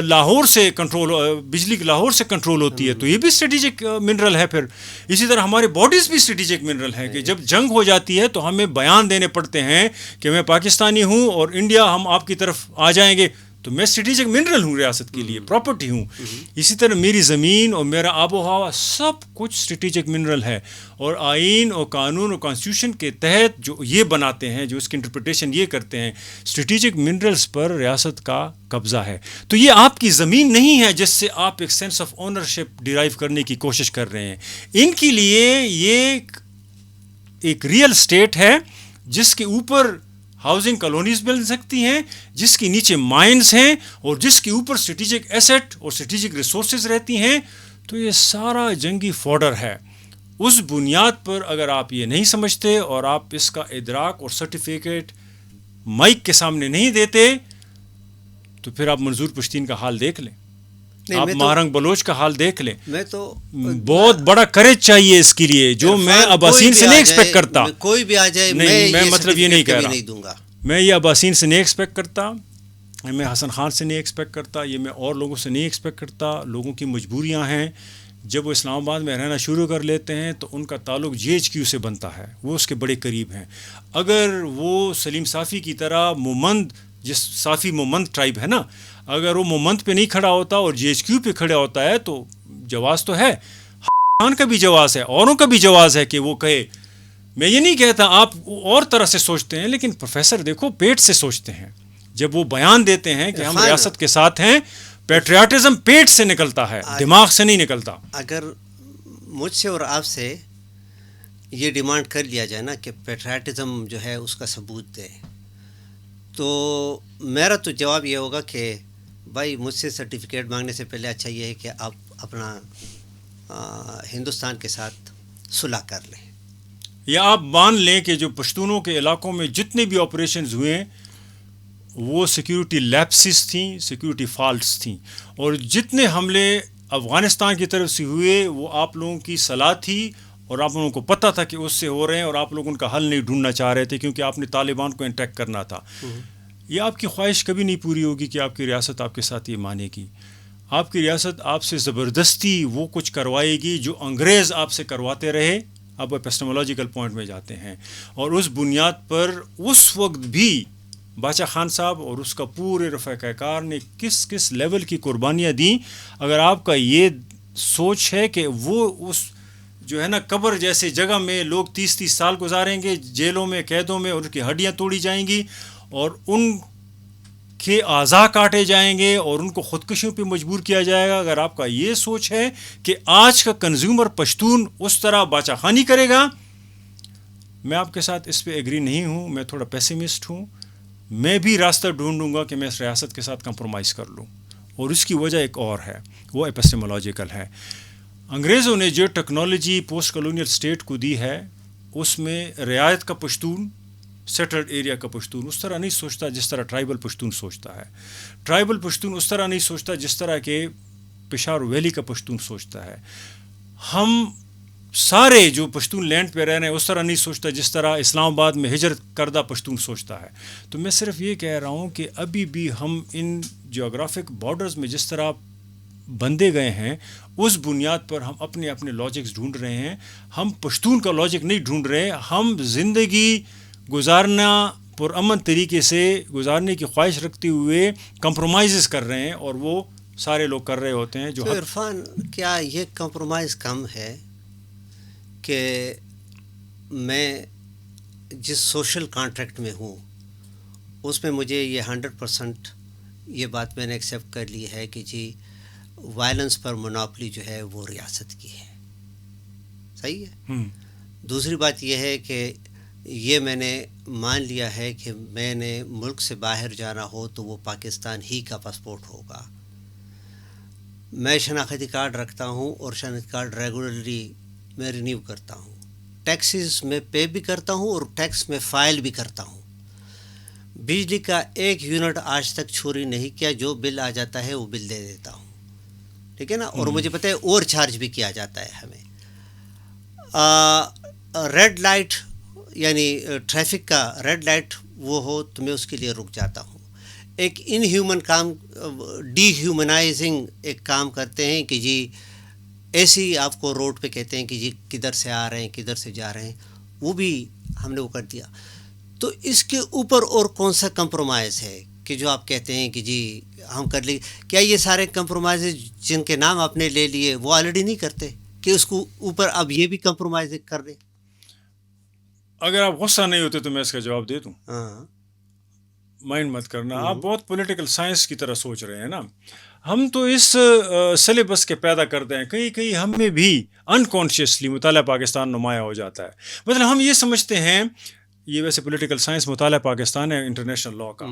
لاہور سے کنٹرول, بجلی لاہور سے کنٹرول ہوتی ہے, تو یہ بھی اسٹریٹجک منرل ہے. پھر اسی طرح ہمارے باڈیز بھی اسٹریٹجک منرل ہیں کہ جب جنگ ہو جاتی ہے تو ہمیں بیان دینے پڑتے ہیں کہ میں پاکستانی ہوں اور انڈیا ہم آپ کی طرف آ جائیں گے, تو میں اسٹریٹجک منرل ہوں ریاست کے لیے, پراپرٹی ہوں. اسی طرح میری زمین اور میرا آب و ہوا سب کچھ اسٹریٹجک منرل ہے, اور آئین اور قانون اور کانسٹیٹیوشن کے تحت جو یہ بناتے ہیں, جو اس کی انٹرپریٹیشن یہ کرتے ہیں, اسٹریٹجک منرلز پر ریاست کا قبضہ ہے. تو یہ آپ کی زمین نہیں ہے جس سے آپ ایک سینس آف اونرشپ ڈیرائیو کرنے کی کوشش کر رہے ہیں. ان کے لیے یہ ایک ریئل اسٹیٹ ہے جس کے اوپر ہاؤسنگ کالونیز مل سکتی ہیں, جس کے نیچے مائنز ہیں, اور جس کے اوپر اسٹریٹجک ایسٹ اور اسٹریٹجک ریسورسز رہتی ہیں. تو یہ سارا جنگی فوڈر ہے. اس بنیاد پر اگر آپ یہ نہیں سمجھتے اور آپ اس کا ادراک اور سرٹیفکیٹ مائک کے سامنے نہیں دیتے, تو پھر آپ منظور پشتین کا حال دیکھ لیں, آپ مہرنگ بلوچ کا حال دیکھ لیں. میں تو بہت بڑا کریج چاہیے اس کے لیے, جو میں عباسین سے نہیں ایکسپیکٹ کرتا. کوئی بھی آ جائے, میں مطلب یہ نہیں کہہ رہا, نہیں دوں گا. میں یہ عباسین سے نہیں ایکسپیکٹ کرتا, میں حسن خان سے نہیں ایکسپیکٹ کرتا, یہ میں اور لوگوں سے نہیں ایکسپیکٹ کرتا. لوگوں کی مجبوریاں ہیں. جب وہ اسلام آباد میں رہنا شروع کر لیتے ہیں تو ان کا تعلق GHQ سے بنتا ہے, وہ اس کے بڑے قریب ہیں. اگر وہ سلیم صافی کی طرح مومند, جس صافی مومند ٹرائب ہے نا, اگر وہ مومند پہ نہیں کھڑا ہوتا اور GHQ پہ کھڑا ہوتا ہے تو جواز تو ہے, خان کا بھی جواز ہے, اوروں کا بھی جواز ہے کہ وہ کہے. میں یہ نہیں کہتا آپ اور طرح سے سوچتے ہیں, لیکن پروفیسر دیکھو پیٹ سے سوچتے ہیں. جب وہ بیان دیتے ہیں کہ ہم ریاست کے ساتھ ہیں, پیٹریاٹزم پیٹ سے نکلتا ہے, دماغ سے نہیں نکلتا. اگر مجھ سے اور آپ سے یہ ڈیمانڈ کر لیا جائے نا کہ پیٹریاٹزم جو ہے اس کا ثبوت دے, تو میرا تو جواب یہ ہوگا کہ بھائی مجھ سے سرٹیفکیٹ مانگنے سے پہلے اچھا یہ ہے کہ آپ اپنا ہندوستان کے ساتھ صلح کر لیں, یا آپ مان لیں کہ جو پشتونوں کے علاقوں میں جتنے بھی آپریشنز ہوئے وہ سیکیورٹی لیپسز تھیں, سیکیورٹی فالٹس تھیں, اور جتنے حملے افغانستان کی طرف سے ہوئے وہ آپ لوگوں کی صلاح تھی, اور آپ لوگوں کو پتہ تھا کہ اس سے ہو رہے ہیں, اور آپ لوگ ان کا حل نہیں ڈھونڈنا چاہ رہے تھے کیونکہ آپ نے طالبان کو انٹیک کرنا تھا. یہ آپ کی خواہش کبھی نہیں پوری ہوگی کہ آپ کی ریاست آپ کے ساتھ یہ مانے گی. آپ کی ریاست آپ سے زبردستی وہ کچھ کروائے گی جو انگریز آپ سے کرواتے رہے. اب ایپسٹمولوجیکل پوائنٹ میں جاتے ہیں, اور اس بنیاد پر اس وقت بھی بادشاہ خان صاحب اور اس کا پورے رفقۂ کار نے کس کس لیول کی قربانیاں دیں. اگر آپ کا یہ سوچ ہے کہ وہ اس جو ہے نا قبر جیسے جگہ میں لوگ 30 سال گزاریں گے جیلوں میں, قیدوں میں, اور ان کی ہڈیاں توڑی جائیں گی, اور ان کے اعضاء کاٹے جائیں گے, اور ان کو خودکشیوں پہ مجبور کیا جائے گا, اگر آپ کا یہ سوچ ہے کہ آج کا کنزیومر پشتون اس طرح باچا خانی کرے گا, میں آپ کے ساتھ اس پہ ایگری نہیں ہوں. میں تھوڑا پیسیمسٹ ہوں. میں بھی راستہ ڈھونڈوں گا کہ میں اس ریاست کے ساتھ کمپرومائز کر لوں, اور اس کی وجہ ایک اور ہے, وہ ایپسٹمولوجیکل ہے. انگریزوں نے جو ٹیکنالوجی پوسٹ کالونیل اسٹیٹ کو دی ہے, اس میں رعایت کا پشتون, سیٹلڈ ایریا کا پشتون اس طرح نہیں سوچتا جس طرح ٹرائبل پشتون سوچتا ہے. ٹرائبل پشتون اس طرح نہیں سوچتا جس طرح کہ پشاور ویلی کا پشتون سوچتا ہے. ہم سارے جو پشتون لینڈ پہ رہ رہے ہیں اس طرح نہیں سوچتا جس طرح اسلام آباد میں ہجرت کردہ پشتون سوچتا ہے. تو میں صرف یہ کہہ رہا ہوں کہ ابھی بھی ہم ان جیوگرافک بارڈرز میں جس طرح بندے گئے ہیں, اس بنیاد پر ہم اپنے اپنے لاجکس ڈھونڈ رہے ہیں. ہم پشتون کا لاجک نہیں ڈھونڈ رہے, ہم زندگی گزارنا پرامن طریقے سے گزارنے کی خواہش رکھتے ہوئے کمپرومائزز کر رہے ہیں, اور وہ سارے لوگ کر رہے ہوتے ہیں. جو تو عرفان, کیا یہ کمپرومائز کم ہے کہ میں جس سوشل کانٹریکٹ میں ہوں اس میں مجھے یہ 100% یہ بات میں نے ایکسیپٹ کر لی ہے کہ جی وائلنس پر مونوپلی جو ہے وہ ریاست کی ہے, صحیح ہے. دوسری بات یہ ہے کہ یہ میں نے مان لیا ہے کہ میں نے ملک سے باہر جانا ہو تو وہ پاکستان ہی کا پاسپورٹ ہوگا. میں شناختی کارڈ رکھتا ہوں اور شناختی کارڈ ریگولرلی میں رینیو کرتا ہوں. ٹیکسز میں پے بھی کرتا ہوں اور ٹیکس میں فائل بھی کرتا ہوں. بجلی کا 1 یونٹ آج تک چوری نہیں کیا. جو بل آ جاتا ہے وہ بل دے دیتا ہوں. ٹھیک ہے نا. اور مجھے پتہ ہے اوور چارج بھی کیا جاتا ہے ہمیں. ریڈ لائٹ یعنی ٹریفک کا ریڈ لائٹ وہ ہو تو میں اس کے لیے رک جاتا ہوں. ایک in human com, D dehumanising ایک کام کرتے ہیں کہ جی ایسے ہی آپ کو روڈ پہ کہتے ہیں کہ جی کدھر سے آ رہے ہیں کدھر سے جا رہے ہیں, وہ بھی ہم نے وہ کر دیا. تو اس کے اوپر اور کون سا کمپرومائز ہے کہ جو آپ کہتے ہیں کہ جی ہم کر لیں؟ کیا یہ سارے کمپرومائز جن کے نام آپ نے لے لیے وہ آلریڈی نہیں کرتے کہ اس کو اوپر اب یہ بھی کمپرومائز کر دیں؟ اگر آپ غصہ نہیں ہوتے تو میں اس کا جواب دے دوں. ہاں مائنڈ مت کرنا, آپ بہت پولیٹیکل سائنس کی طرح سوچ رہے ہیں نا. ہم تو اس سلیبس کے پیدا کرتے ہیں, کہیں کہیں ہم میں بھی انکانشیسلی مطالعہ پاکستان نمایاں ہو جاتا ہے. مطلب ہم یہ سمجھتے ہیں, یہ ویسے پولیٹیکل سائنس مطالعہ پاکستان ہے انٹرنیشنل لاء کا,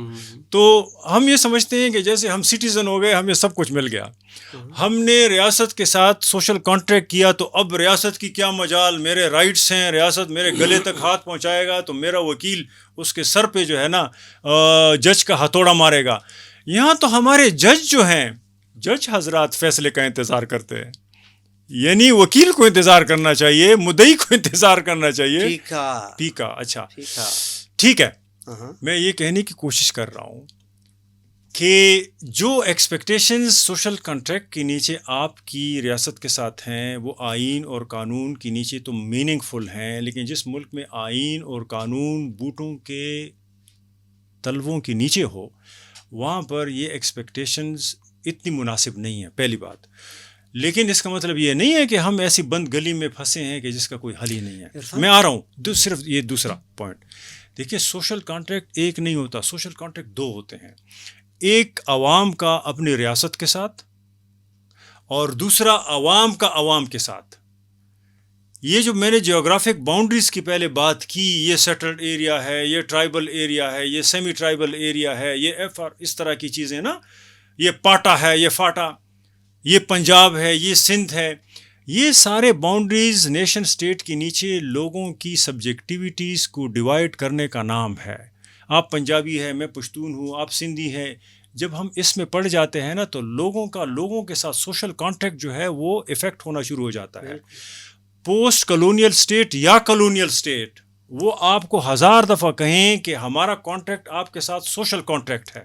تو ہم یہ سمجھتے ہیں کہ جیسے ہم سٹیزن ہو گئے, ہمیں سب کچھ مل گیا. ہم نے ریاست کے ساتھ سوشل کانٹریکٹ کیا تو اب ریاست کی کیا مجال, میرے رائٹس ہیں, ریاست میرے گلے تک ہاتھ پہنچائے گا تو میرا وکیل اس کے سر پہ جو ہے نا جج کا ہتھوڑا مارے گا. یہاں تو ہمارے جج جو ہیں, جج حضرات فیصلے کا انتظار کرتے ہیں, یعنی وکیل کو انتظار کرنا چاہیے, مدعی کو انتظار کرنا چاہیے. ٹھیک ہے, اچھا ٹھیک ہے. میں یہ کہنے کی کوشش کر رہا ہوں کہ جو ایکسپیکٹیشنز سوشل کانٹریکٹ کے نیچے آپ کی ریاست کے ساتھ ہیں وہ آئین اور قانون کے نیچے تو میننگ فل ہیں, لیکن جس ملک میں آئین اور قانون بوٹوں کے تلووں کے نیچے ہو وہاں پر یہ ایکسپیکٹیشنز اتنی مناسب نہیں ہیں, پہلی بات. لیکن اس کا مطلب یہ نہیں ہے کہ ہم ایسی بند گلی میں پھنسے ہیں کہ جس کا کوئی حل ہی نہیں ہے. میں آ رہا ہوں, صرف یہ دوسرا پوائنٹ دیکھیے. سوشل کانٹریکٹ ایک نہیں ہوتا, سوشل کانٹریکٹ 2 ہوتے ہیں. ایک عوام کا اپنی ریاست کے ساتھ اور دوسرا عوام کا عوام کے ساتھ. یہ جو میں نے جیوگرافک باؤنڈریز کی پہلے بات کی, یہ سیٹلڈ ایریا ہے, یہ ٹرائبل ایریا ہے, یہ سیمی ٹرائبل ایریا ہے, یہ اس طرح کی چیزیں نا, یہ پاٹا ہے, یہ فاٹا, یہ پنجاب ہے, یہ سندھ ہے. یہ سارے باؤنڈریز نیشن اسٹیٹ کے نیچے لوگوں کی سبجیکٹیویٹیز کو ڈیوائڈ کرنے کا نام ہے. آپ پنجابی ہے, میں پشتون ہوں, آپ سندھی ہے. جب ہم اس میں پڑ جاتے ہیں نا تو لوگوں کے ساتھ سوشل کانٹیکٹ جو ہے وہ افیکٹ ہونا شروع ہو جاتا ہے. پوسٹ کلونیل اسٹیٹ یا کلونیل اسٹیٹ, وہ آپ کو 1000 دفعہ کہیں کہ ہمارا کانٹریکٹ آپ کے ساتھ سوشل کانٹریکٹ ہے,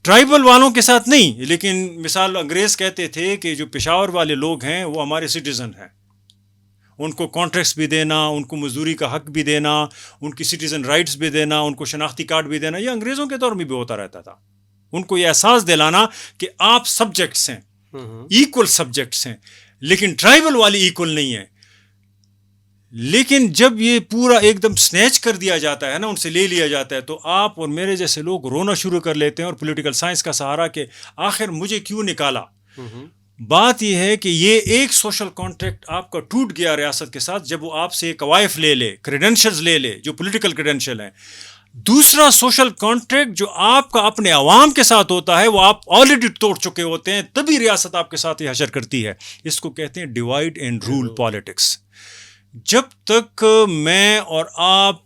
ٹرائبل والوں کے ساتھ نہیں. لیکن مثال انگریز کہتے تھے کہ جو پشاور والے لوگ ہیں وہ ہمارے سٹیزن ہیں, ان کو کانٹریکٹس بھی دینا, ان کو مزدوری کا حق بھی دینا, ان کی سٹیزن رائٹس بھی دینا, ان کو شناختی کارڈ بھی دینا. یہ انگریزوں کے دور میں بھی ہوتا رہتا تھا. ان کو یہ احساس دلانا کہ آپ سبجیکٹس ہیں, ایکول سبجیکٹس ہیں, لیکن ٹرائبل والی ایکول نہیں ہے. لیکن جب یہ پورا ایک دم سنیچ کر دیا جاتا ہے نا, ان سے لے لیا جاتا ہے, تو آپ اور میرے جیسے لوگ رونا شروع کر لیتے ہیں اور پولیٹیکل سائنس کا سہارا کہ آخر مجھے کیوں نکالا. بات یہ ہے کہ یہ ایک سوشل کانٹریکٹ آپ کا ٹوٹ گیا ریاست کے ساتھ جب وہ آپ سے قوائف لے لے, کریڈینشلز لے لے جو پولیٹیکل کریڈینشل ہیں. دوسرا سوشل کانٹریکٹ جو آپ کا اپنے عوام کے ساتھ ہوتا ہے وہ آپ آلریڈی توڑ چکے ہوتے ہیں, تبھی ریاست آپ کے ساتھ یہ حشر کرتی ہے. اس کو کہتے ہیں ڈیوائڈ اینڈ رول پالیٹکس. جب تک میں اور آپ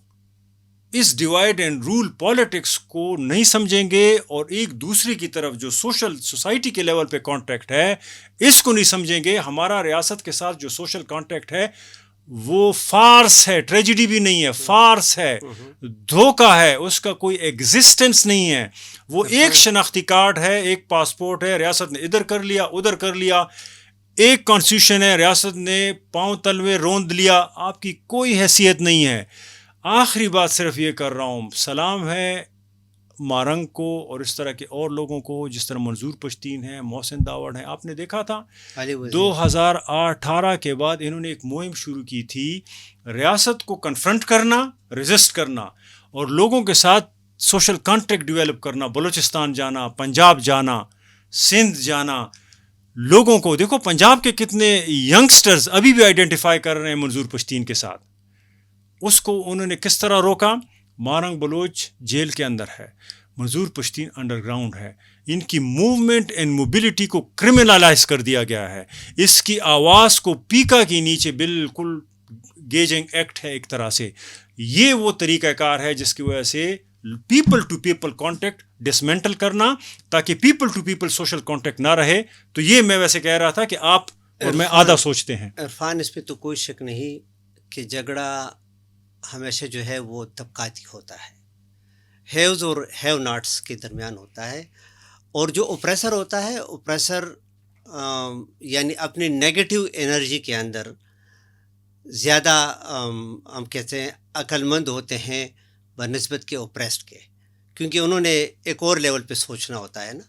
اس ڈیوائڈ اینڈ رول پالیٹکس کو نہیں سمجھیں گے اور ایک دوسرے کی طرف جو سوشل سوسائٹی کے لیول پہ کانٹریکٹ ہے اس کو نہیں سمجھیں گے, ہمارا ریاست کے ساتھ جو سوشل کانٹریکٹ ہے وہ فارس ہے, ٹریجڈی بھی نہیں ہے, فارس ہے, دھوکہ ہے, اس کا کوئی ایگزسٹنس نہیں ہے. وہ ایک شناختی کارڈ ہے, ایک پاسپورٹ ہے, ریاست نے ادھر کر لیا ادھر کر لیا, ایک کانسٹیٹیوشن ہے, ریاست نے پاؤں تلوے روند لیا, آپ کی کوئی حیثیت نہیں ہے. آخری بات صرف یہ کر رہا ہوں, سلام ہے مارنگ کو اور اس طرح کے اور لوگوں کو جس طرح منظور پشتین ہیں, محسن داوڑ ہیں. آپ نے دیکھا تھا 2018 کے بعد انہوں نے ایک مہم شروع کی تھی, ریاست کو کنفرنٹ کرنا, ریزسٹ کرنا اور لوگوں کے ساتھ سوشل کانٹیکٹ ڈیولپ کرنا. بلوچستان جانا, پنجاب جانا, سندھ جانا, لوگوں کو دیکھو پنجاب کے کتنے ینگسٹرز ابھی بھی آئیڈینٹیفائی کر رہے ہیں منظور پشتین کے ساتھ. اس کو انہوں نے کس طرح روکا؟ مارنگ بلوچ جیل کے اندر ہے، منظور پشتین انڈر گراؤنڈ ہے، ان کی موومنٹ اینڈ موبلٹی کو کرمنلائز کر دیا گیا ہے، اس کی آواز کو پیکا کے نیچے بالکل گیجنگ ایکٹ ہے ایک طرح سے. یہ وہ طریقہ کار ہے جس کی وجہ سے people to people contact dismantle کرنا، تاکہ people to people social contact نہ رہے. تو یہ میں ویسے کہہ رہا تھا کہ آپ اور میں آدھا سوچتے ہیں. عرفان، اس پہ تو کوئی شک نہیں کہ جھگڑا ہمیشہ جو ہے وہ طبقاتی ہوتا ہے، ہیوز اور ہیو ناٹس کے درمیان ہوتا ہے. اور جو اوپریسر ہوتا ہے، اوپریسر یعنی اپنی نیگیٹو انرجی کے اندر زیادہ ہم کہتے ہیں عقل مند ہوتے ہیں بنسبت کے اوپریسڈ کے، کیونکہ انہوں نے ایک اور لیول پہ سوچنا ہوتا ہے نا.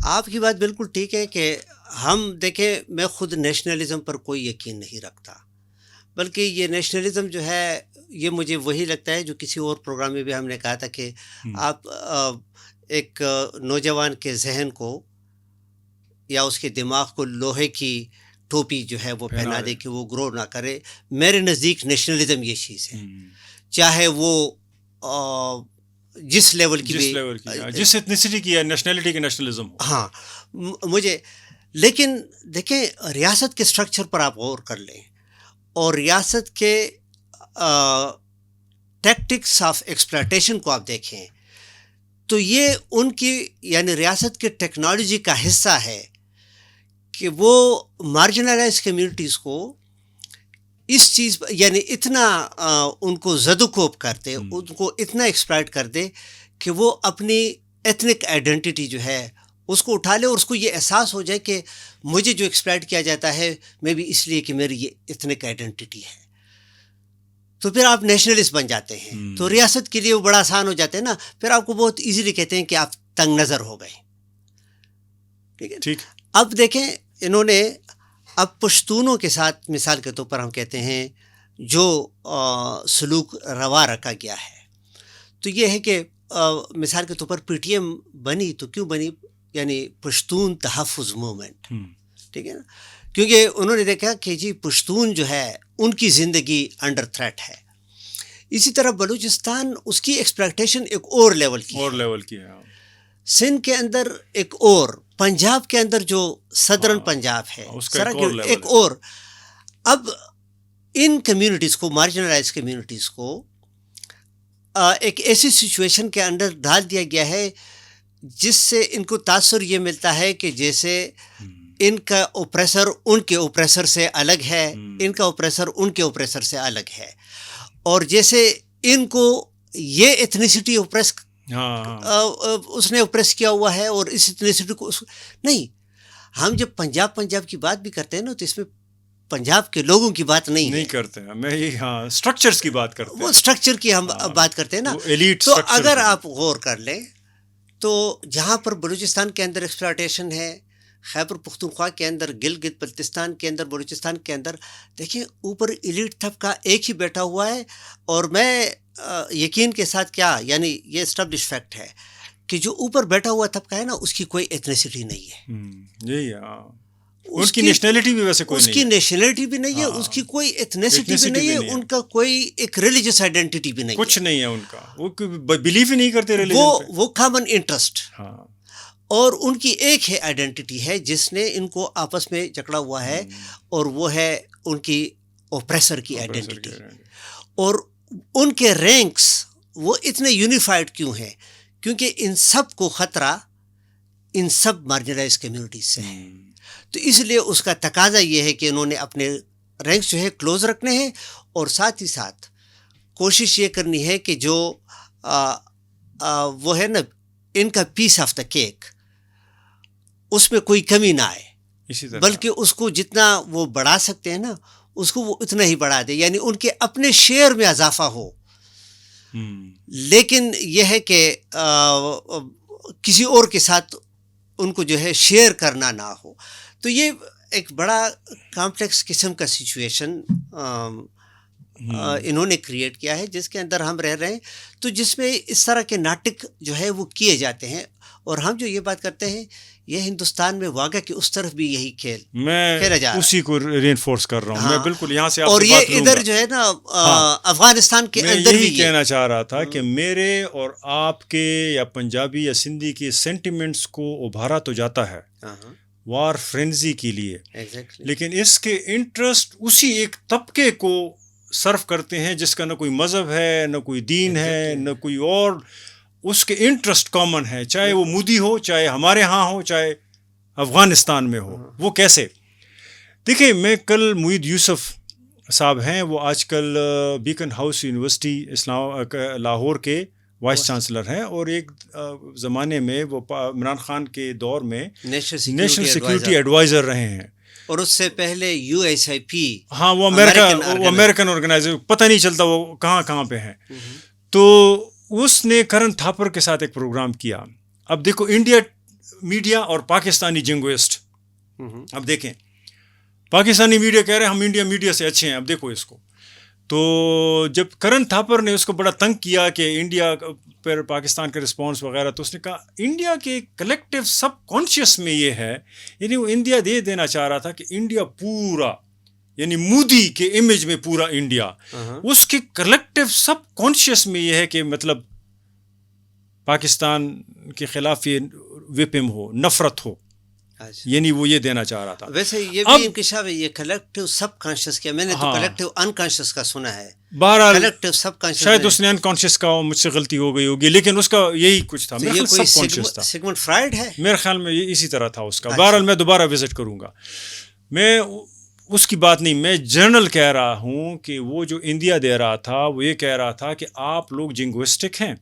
آپ کی بات بالکل ٹھیک ہے کہ ہم دیکھیں، میں خود نیشنلزم پر کوئی یقین نہیں رکھتا، بلکہ یہ نیشنلزم جو ہے یہ مجھے وہی لگتا ہے جو کسی اور پروگرام میں بھی ہم نے کہا تھا کہ آپ ایک نوجوان کے ذہن کو یا اس کے دماغ کو لوہے کی ٹوپی جو ہے وہ پہنا دے کہ وہ گرو نہ کرے. میرے نزدیک نیشنلزم یہ چیز ہے، چاہے وہ جس لیول کی بھی، جس ایتھنیسٹی کی ہے، نیشنلٹی کی نیشنلزم ہو. ہاں مجھے، لیکن دیکھیں ریاست کے سٹرکچر پر آپ غور کر لیں اور ریاست کے ٹیکٹکس آف ایکسپلائٹیشن کو آپ دیکھیں تو یہ ان کی یعنی ریاست کے ٹیکنالوجی کا حصہ ہے کہ وہ مارجنلائز کمیونٹیز کو اس چیز یعنی اتنا ان کو زد و کوب کر دے، ان کو اتنا ایکسپلائٹ کر دے کہ وہ اپنی ایتھنک آئیڈینٹی جو ہے اس کو اٹھا لے، اور اس کو یہ احساس ہو جائے کہ مجھے جو ایکسپلائٹ کیا جاتا ہے میں بھی اس لیے کہ میری یہ ایتھنک آئیڈینٹی ہے. تو پھر آپ نیشنلسٹ بن جاتے ہیں، تو ریاست کے لیے وہ بڑا آسان ہو جاتے ہیں نا. پھر آپ کو بہت ایزیلی کہتے ہیں کہ آپ تنگ نظر ہو گئے. ٹھیک ہے. اب دیکھیں انہوں نے اب پشتونوں کے ساتھ مثال کے طور پر ہم کہتے ہیں جو سلوک روا رکھا گیا ہے، تو یہ ہے کہ مثال کے طور پر پی ٹی ایم بنی تو کیوں بنی؟ یعنی پشتون تحفظ موومنٹ. ٹھیک ہے نا، کیونکہ انہوں نے دیکھا کہ جی پشتون جو ہے ان کی زندگی انڈر تھریٹ ہے. اسی طرح بلوچستان اس کی ایکسپیکٹیشن ایک اور لیول کی ہے، سندھ کے اندر ایک اور، پنجاب کے اندر جو صدرن پنجاب ہے ایک اور. اب ان کمیونٹیز کو، مارجنلائز کمیونٹیز کو ایک ایسی سچویشن کے اندر ڈال دیا گیا ہے جس سے ان کو تاثر یہ ملتا ہے کہ جیسے ان کا اوپریسر ان کے اوپریسر سے الگ ہے، ان کا اوپریسر ان کے اوپریسر سے الگ ہے، اور جیسے ان کو یہ ایتھنیسٹی اوپریس اس نے اوپریس کیا ہوا ہے اور اس ایتھنیسٹی کو نہیں. ہم جب پنجاب کی بات بھی کرتے ہیں نا تو اس میں پنجاب کے لوگوں کی بات نہیں کرتے ہیں، میں اسٹرکچرز کی بات کرتے ہیں، وہ اسٹرکچر کی ہم بات کرتے ہیں نا. تو اگر آپ غور کر لیں تو جہاں پر بلوچستان کے اندر ایکسپلائٹیشن ہے، خیبر پختونخوا کے اندر، گلگت بلتستان کے اندر، بلوچستان کے اندر، دیکھیں اوپر ایلیٹ طبقہ ایک ہی بیٹھا ہوا ہے. اور میں یقین کے ساتھ کیا یعنی یہ اسٹیبلش فیکٹ ہے کہ جو اوپر بیٹھا ہوا طبقہ ہے نا اس کی کوئی ایتھنیسٹی نہیں ہے، یہی ہے، اس کی نیشنلٹی بھی ویسے کوئی نہیں ہے، اس کی نیشنلٹی بھی نہیں ہے، اس کی کوئی ایتھنیسٹی بھی نہیں ہے، ان کا کوئی ایک ریلیجس آئیڈینٹی بھی نہیں ہے، کچھ نہیں ہے ان کا، وہ بلیو ہی نہیں کرتے ریلیجن پہ، وہ کامن انٹرسٹ. اور ان کی ایک ہے آئیڈینٹی ہے جس نے ان کو آپس میں جکڑا ہوا ہے، اور وہ ہے ان کی اوپریسر کی آئیڈینٹی. اور ان کے رینکس وہ اتنے یونیفائڈ کیوں ہیں؟ کیونکہ ان سب کو خطرہ ان سب مارجنلائز کمیونٹیز سے ہے. تو اس لیے اس کا تقاضا یہ ہے کہ انہوں نے اپنے رینکس جو ہے کلوز رکھنے ہیں، اور ساتھ ہی ساتھ کوشش یہ کرنی ہے کہ جو وہ ہے نا ان کا پیس آف دا کیک، اس میں کوئی کمی نہ آئے، بلکہ اس کو جتنا وہ بڑھا سکتے ہیں نا اس کو وہ اتنا ہی بڑھا دے، یعنی ان کے اپنے شیئر میں اضافہ ہو. لیکن یہ ہے کہ کسی اور کے ساتھ ان کو جو ہے شیئر کرنا نہ ہو. تو یہ ایک بڑا کمپلیکس قسم کا سچویشن انہوں نے کریٹ کیا ہے جس کے اندر ہم رہ رہے ہیں. تو جس میں اس طرح کے ناٹک جو ہے وہ کیے جاتے ہیں، اور ہم جو یہ بات کرتے ہیں یہ ہندوستان میں واقع کہ اس طرف بھی یہی کھیل میں کھیلا جا رہا ہے. اسی کو رینفورس کر رہا ہوں. میں بالکل یہاں سے آپ اور سے یہ بات لوں گا. ادھر جو ہے نا افغانستان کے میں اندر بھی یہی کہنا چاہ رہا تھا کہ میرے اور آپ کے یا پنجابی یا سندھی کے سینٹیمنٹس کو ابھارا تو جاتا ہے وار فرینزی کے لیے, لیکن اس کے انٹرسٹ اسی ایک طبقے کو صرف کرتے ہیں جس کا نہ کوئی مذہب ہے, نہ کوئی دین ہے, نہ کوئی اور. اس کے انٹرسٹ کامن ہے, چاہے وہ مودی ہو, چاہے ہمارے ہاں ہو, چاہے افغانستان میں ہو. وہ کیسے؟ دیکھیں, میں کل معید یوسف صاحب ہیں, وہ آج کل بیکن ہاؤس یونیورسٹی لاہور کے وائس چانسلر ہیں, اور ایک زمانے میں وہ عمران خان کے دور میں نیشنل سیکیورٹی ایڈوائزر رہے ہیں, اور اس سے پہلے USIP. ہاں, وہ امریکن آرگنائزر, پتہ نہیں چلتا وہ کہاں پہ ہیں. تو اس نے کرن تھاپر کے ساتھ ایک پروگرام کیا. اب دیکھو, انڈیا میڈیا اور پاکستانی جنگوسٹ. اب دیکھیں, پاکستانی میڈیا کہہ رہے ہیں ہم انڈیا میڈیا سے اچھے ہیں. اب دیکھو اس کو. تو جب کرن تھاپر نے اس کو بڑا تنگ کیا کہ انڈیا پر پاکستان کا رسپانس وغیرہ, تو اس نے کہا انڈیا کے کلیکٹیو سب کانشیس میں یہ ہے, یعنی وہ انڈیا دے دینا چاہ رہا تھا کہ انڈیا پورا, یعنی مودی کے امیج میں پورا انڈیا, اس کے کلیکٹیو سب کانشیس میں یہ ہے کہ مطلب پاکستان کے خلاف یہ وپم ہو, نفرت ہو, یعنی وہ یہ دینا چاہ رہا تھا. ویسے یہ بھی انکشاف ہے, یہ کلیکٹیو سب کانشیس کیا, میں نے تو کلیکٹیو انکانشیس کا سنا ہے. بہرحال کلیکٹیو سب کانشیس, شاید اس نے انکانشیس کا, مجھ سے غلطی ہو گئی ہوگی, لیکن اس کا یہی کچھ تھا. یہ کوئی سیگمنڈ فرائیڈ ہے میرے خیال میں, یہ اسی طرح تھا اس کا. بہرحال میں دوبارہ وزٹ کروں گا. میں اس کی بات نہیں, میں جنرل کہہ رہا ہوں کہ وہ جو انڈیا دے رہا تھا, وہ یہ کہہ رہا تھا کہ آپ لوگ جنگوسٹک ہیں,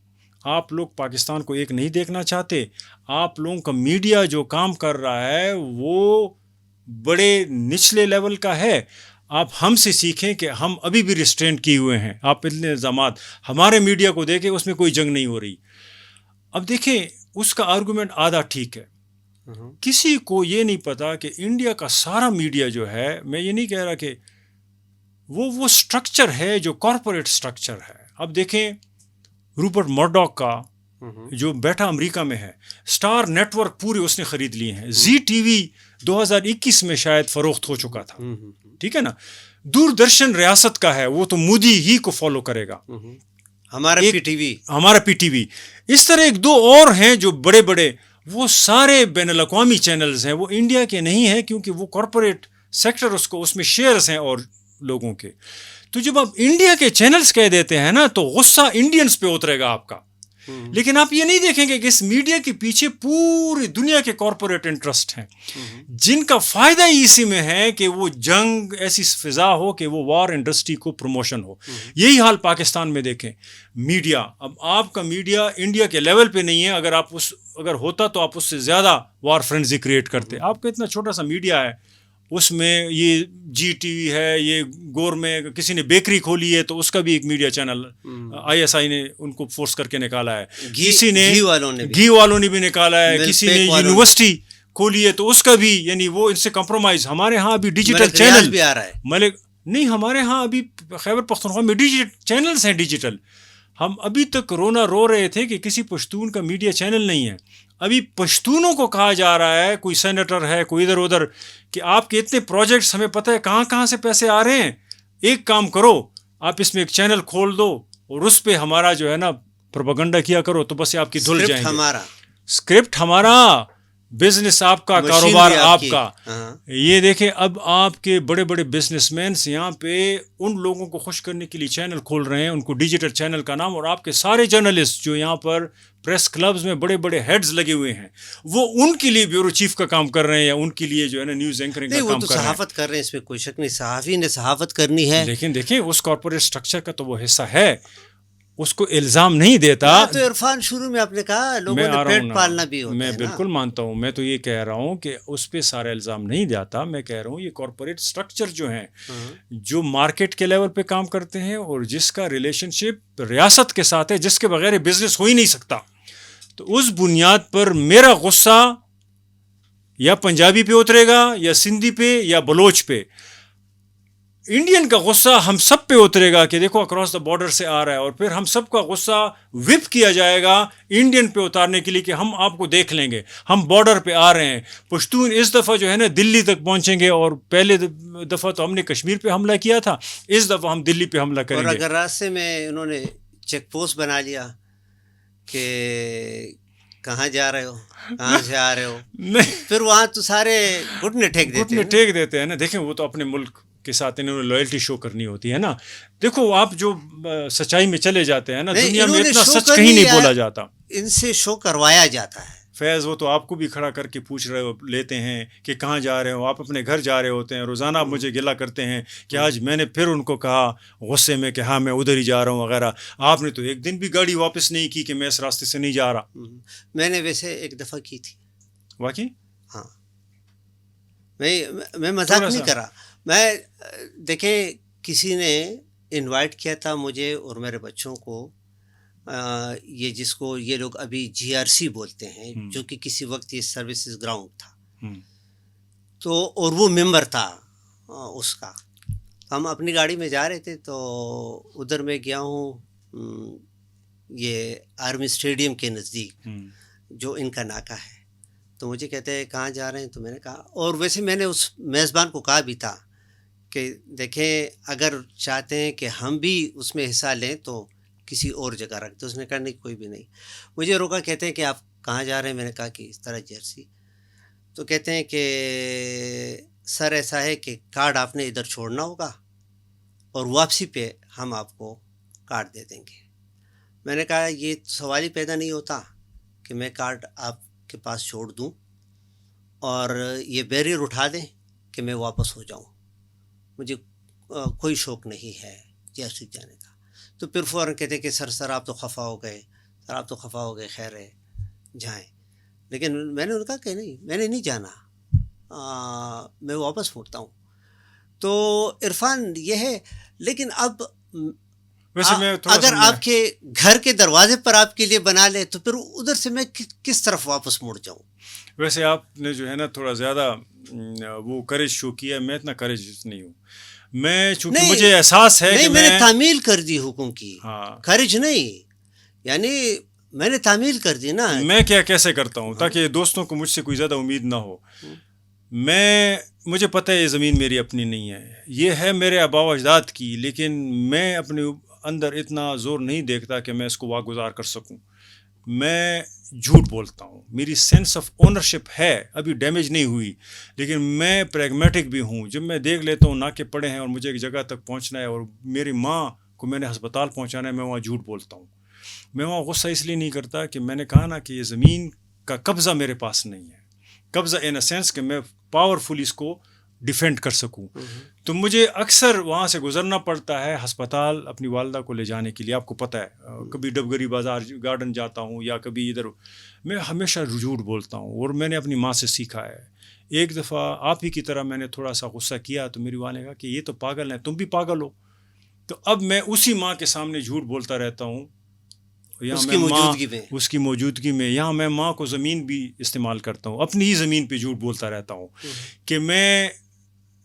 آپ لوگ پاکستان کو ایک نہیں دیکھنا چاہتے, آپ لوگوں کا میڈیا جو کام کر رہا ہے وہ بڑے نچلے لیول کا ہے. آپ ہم سے سیکھیں کہ ہم ابھی بھی ریسٹرینٹ کیے ہوئے ہیں. آپ اتنے الزامات ہمارے میڈیا کو دیکھیں, اس میں کوئی جنگ نہیں ہو رہی. اب دیکھیں, اس کا آرگومنٹ آدھا ٹھیک ہے. کسی کو یہ نہیں پتا کہ انڈیا کا سارا میڈیا جو ہے, میں یہ نہیں کہہ رہا کہ وہ سٹرکچر ہے جو کارپوریٹ سٹرکچر ہے. اب دیکھیں, روپرٹ مرڈاک کا جو بیٹھا امریکہ میں ہے, سٹار نیٹ ورک پورے اس نے خرید لیے ہیں. زی ٹی وی 2021 میں شاید فروخت ہو چکا تھا, ٹھیک ہے نا. دوردرشن ریاست کا ہے, وہ تو مودی ہی کو فالو کرے گا. ہمارا پی ٹی وی. اس طرح ایک دو اور ہیں جو بڑے بڑے, وہ سارے بین الاقوامی چینلز ہیں, وہ انڈیا کے نہیں ہیں کیونکہ وہ کارپوریٹ سیکٹر اس میں شیئرز ہیں اور لوگوں کے. تو جب آپ انڈیا کے چینلز کہہ دیتے ہیں نا, تو غصہ انڈینز پہ اترے گا آپ کا. لیکن آپ یہ نہیں دیکھیں گے کہ اس میڈیا کے پیچھے پوری دنیا کے کارپوریٹ انٹرسٹ ہیں, جن کا فائدہ ہی اسی میں ہے کہ وہ جنگ ایسی فضا ہو کہ وہ وار انڈسٹری کو پروموشن ہو. یہی حال پاکستان میں دیکھیں. میڈیا, اب آپ کا میڈیا انڈیا کے لیول پہ نہیں ہے. اگر ہوتا تو آپ اس سے زیادہ وار فرینزی کریٹ کرتے. آپ کا اتنا چھوٹا سا میڈیا ہے, اس میں یہ جی ٹی وی ہے, یہ گور میں کسی نے بیکری کھولی ہے تو اس کا بھی ایک میڈیا چینل ISI نے ان کو فورس کر کے نکالا ہے, کسی نے گھی والوں نے بھی نکالا ہے, کسی نے یونیورسٹی کھولی ہے تو اس کا بھی, یعنی وہ ان سے کمپرومائز. ہمارے ہاں ابھی ڈیجیٹل چینل بھی آ رہا ہے, نہیں, ہمارے ہاں ابھی خیبر پختونخوا میں چینلز ہیں ڈیجیٹل. ہم ابھی تک رو رہے تھے کہ کسی پشتون کا میڈیا چینل نہیں ہے. ابھی پشتونوں کو کہا جا رہا ہے, کوئی سینیٹر ہے, کوئی ادھر کہ آپ کے اتنے پروجیکٹس ہمیں پتہ ہے کہاں سے پیسے آ رہے ہیں, ایک کام کرو, آپ اس میں ایک چینل کھول دو اور اس پہ ہمارا جو ہے نا پروپیگنڈا کیا کرو, تو بس آپ کی دھل جائیں گے. اسکرپٹ ہمارا, بزنس آپ کا, کاروبار آپ کا. یہ دیکھیں, اب آپ کے بڑے بڑے بزنس مینس یہاں پہ ان لوگوں کو خوش کرنے کے لیے چینل کھول رہے ہیں, ان کو ڈیجیٹل چینل کا نام, اور آپ کے سارے جرنلسٹ جو یہاں پر پریس کلبز میں بڑے بڑے ہیڈز لگے ہوئے ہیں, وہ ان کے لیے بیورو چیف کا کام کر رہے ہیں, یا ان کے لیے جو ہے نا نیوز اینکرنگ کا کام کر رہے ہیں. صحافت کر رہے ہیں, اس میں کوئی شک نہیں, صحافی نے صحافت کرنی ہے. لیکن دیکھیں, اس کارپوریٹ سٹرکچر کا تو وہ حصہ ہے, اس کو الزام نہیں دیتا. تو عرفان, شروع میں آپ نے کہا لوگوں نے پیٹ پالنا بھی ہوتا ہے. میں بالکل مانتا ہوں, میں تو یہ کہہ رہا ہوں کہ اس پہ سارا الزام نہیں جاتا. میں کہہ رہا ہوں یہ کارپوریٹ سٹرکچر جو ہیں, جو مارکیٹ کے لیول پہ کام کرتے ہیں, اور جس کا ریلیشن شپ ریاست کے ساتھ ہے, جس کے بغیر بزنس ہو ہی نہیں سکتا. تو اس بنیاد پر میرا غصہ یا پنجابی پہ اترے گا, یا سندھی پہ, یا بلوچ پہ. انڈین کا غصہ ہم سب پہ اترے گا کہ دیکھو اکراس دا بارڈر سے آ رہا ہے، اور پھر ہم سب کا غصہ وپ کیا جائے گا انڈین پہ اتارنے کے لیے کہ ہم آپ کو دیکھ لیں گے، ہم بارڈر پہ آ رہے ہیں. پشتون اس دفعہ جو ہے نا دلی تک پہنچیں گے، اور پہلے دفعہ تو ہم نے کشمیر پہ حملہ کیا تھا، اس دفعہ ہم دلی پہ حملہ کریں اور گے. اگر راستے میں انہوں نے چیک پوسٹ بنا لیا کہ کہاں جا رہے ہو، کہاں سے آ رہے ہو، نہیں، پھر وہاں تو سارے گھٹنے ٹھیک دیتے گھٹنے ہیں نا. ٹیک دیتے ہیں نا. دیکھیں وہ تو اپنے ملک کے ساتھ انہوں نے لائلٹی شو کرنی ہوتی ہے نا. دیکھو آپ جو سچائی میں چلے جاتے ہیں نا، نہیں، دنیا میں انہوں نے اتنا شو سچ کرنی کہیں نہیں ہے، بولا جاتا. ان سے شو کروایا جاتا ہے. فیض وہ تو آپ کو بھی کھڑا کر کے پوچھ رہے ہو لیتے ہیں کہ کہاں جا رہے ہو، آپ اپنے گھر جا رہے ہوتے ہیں، روزانہ آپ مجھے گلہ کرتے ہیں کہ آج میں نے پھر ان کو کہا غصے میں کہ ہاں میں ادھر ہی جا رہا ہوں وغیرہ. آپ نے تو ایک دن بھی گاڑی واپس نہیں کی کہ میں اس راستے سے نہیں جا رہا. میں نے ویسے ایک دفعہ کی تھی. واقعی ہاں، میں مذاق تھوڑا نہیں سا کر رہا. میں دیکھیں کسی نے انوائٹ کیا تھا مجھے اور میرے بچوں کو، یہ جس کو یہ لوگ ابھی GRC بولتے ہیں، جو کہ کسی وقت یہ سروسز گراؤنڈ تھا. تو اور وہ ممبر تھا اس کا. ہم اپنی گاڑی میں جا رہے تھے تو ادھر میں گیا ہوں یہ آرمی اسٹیڈیم کے نزدیک جو ان کا ناکہ ہے. تو مجھے کہتے ہیں کہاں جا رہے ہیں، تو میں نے کہا، اور ویسے میں نے اس میزبان کو کہا بھی تھا کہ دیکھیں اگر چاہتے ہیں کہ ہم بھی اس میں حصہ لیں تو کسی اور جگہ رکھ دو. اس نے کہا نہیں کوئی بھی نہیں. مجھے روکا، کہتے ہیں کہ آپ کہاں جا رہے ہیں. میں نے کہا کہ اس طرح جرسی. تو کہتے ہیں کہ سر ایسا ہے کہ کارڈ آپ نے ادھر چھوڑنا ہوگا اور واپسی پہ ہم آپ کو کارڈ دے دیں گے. میں نے کہا یہ سوال ہی پیدا نہیں ہوتا کہ میں کارڈ آپ کے پاس چھوڑ دوں اور یہ بیریئر اٹھا دیں کہ میں واپس ہو جاؤں. مجھے کوئی شوق نہیں ہے جیسے جانے کا. تو پھر فوراً کہتے کہ سر آپ تو خفا ہو گئے، سر آپ تو خفا ہو گئے، خیر ہے جائیں. لیکن میں نے ان کا کہ نہیں، میں نے نہیں جانا، میں واپس مڑتا ہوں. تو عرفان یہ ہے. لیکن اب ویسے میں تھوڑا اگر آپ کے گھر کے دروازے پر آپ کے لیے بنا لے تو پھر ادھر سے میں کس طرف واپس مڑ جاؤں. ویسے آپ نے جو ہے نا تھوڑا زیادہ وہ کریج شو کیا. میں اتنا کریج نہیں ہوں. میں چونکہ مجھے احساس ہے کہ میں نے تعمیل کر دی حکم کی، ہاں خارج نہیں، یعنی میں نے تعمیل کر دی نا. میں کیسے کرتا ہوں تاکہ دوستوں کو مجھ سے کوئی زیادہ امید نہ ہو. مجھے پتہ ہے یہ زمین میری اپنی نہیں ہے، یہ ہے میرے آبا و اجداد کی، لیکن میں اپنے اندر اتنا زور نہیں دیکھتا کہ میں اس کو واگزار کر سکوں. میں جھوٹ بولتا ہوں. میری سینس آف اونرشپ ہے، ابھی ڈیمیج نہیں ہوئی، لیکن میں پریگمیٹک بھی ہوں. جب میں دیکھ لیتا ہوں ناکے پڑے ہیں اور مجھے ایک جگہ تک پہنچنا ہے اور میری ماں کو میں نے ہسپتال پہنچانا ہے، میں وہاں جھوٹ بولتا ہوں. میں وہاں غصہ اس لیے نہیں کرتا کہ میں نے کہا نا کہ یہ زمین کا قبضہ میرے پاس نہیں ہے. قبضہ ان اے سینس کہ میں پاورفلی اس کو ڈیفینڈ کر سکوں. تو مجھے اکثر وہاں سے گزرنا پڑتا ہے ہسپتال اپنی والدہ کو لے جانے کے لیے. آپ کو پتہ ہے کبھی ڈبگری بازار گارڈن جاتا ہوں یا کبھی ادھر، میں ہمیشہ جھوٹ بولتا ہوں. اور میں نے اپنی ماں سے سیکھا ہے. ایک دفعہ آپ ہی کی طرح میں نے تھوڑا سا غصہ کیا تو میری ماں نے کہا کہ یہ تو پاگل ہیں، تم بھی پاگل ہو. تو اب میں اسی ماں کے سامنے جھوٹ بولتا رہتا ہوں اس کی موجودگی میں. یہاں میں ماں کو زمین بھی استعمال کرتا ہوں، اپنی ہی زمین پہ جھوٹ بولتا رہتا ہوں کہ میں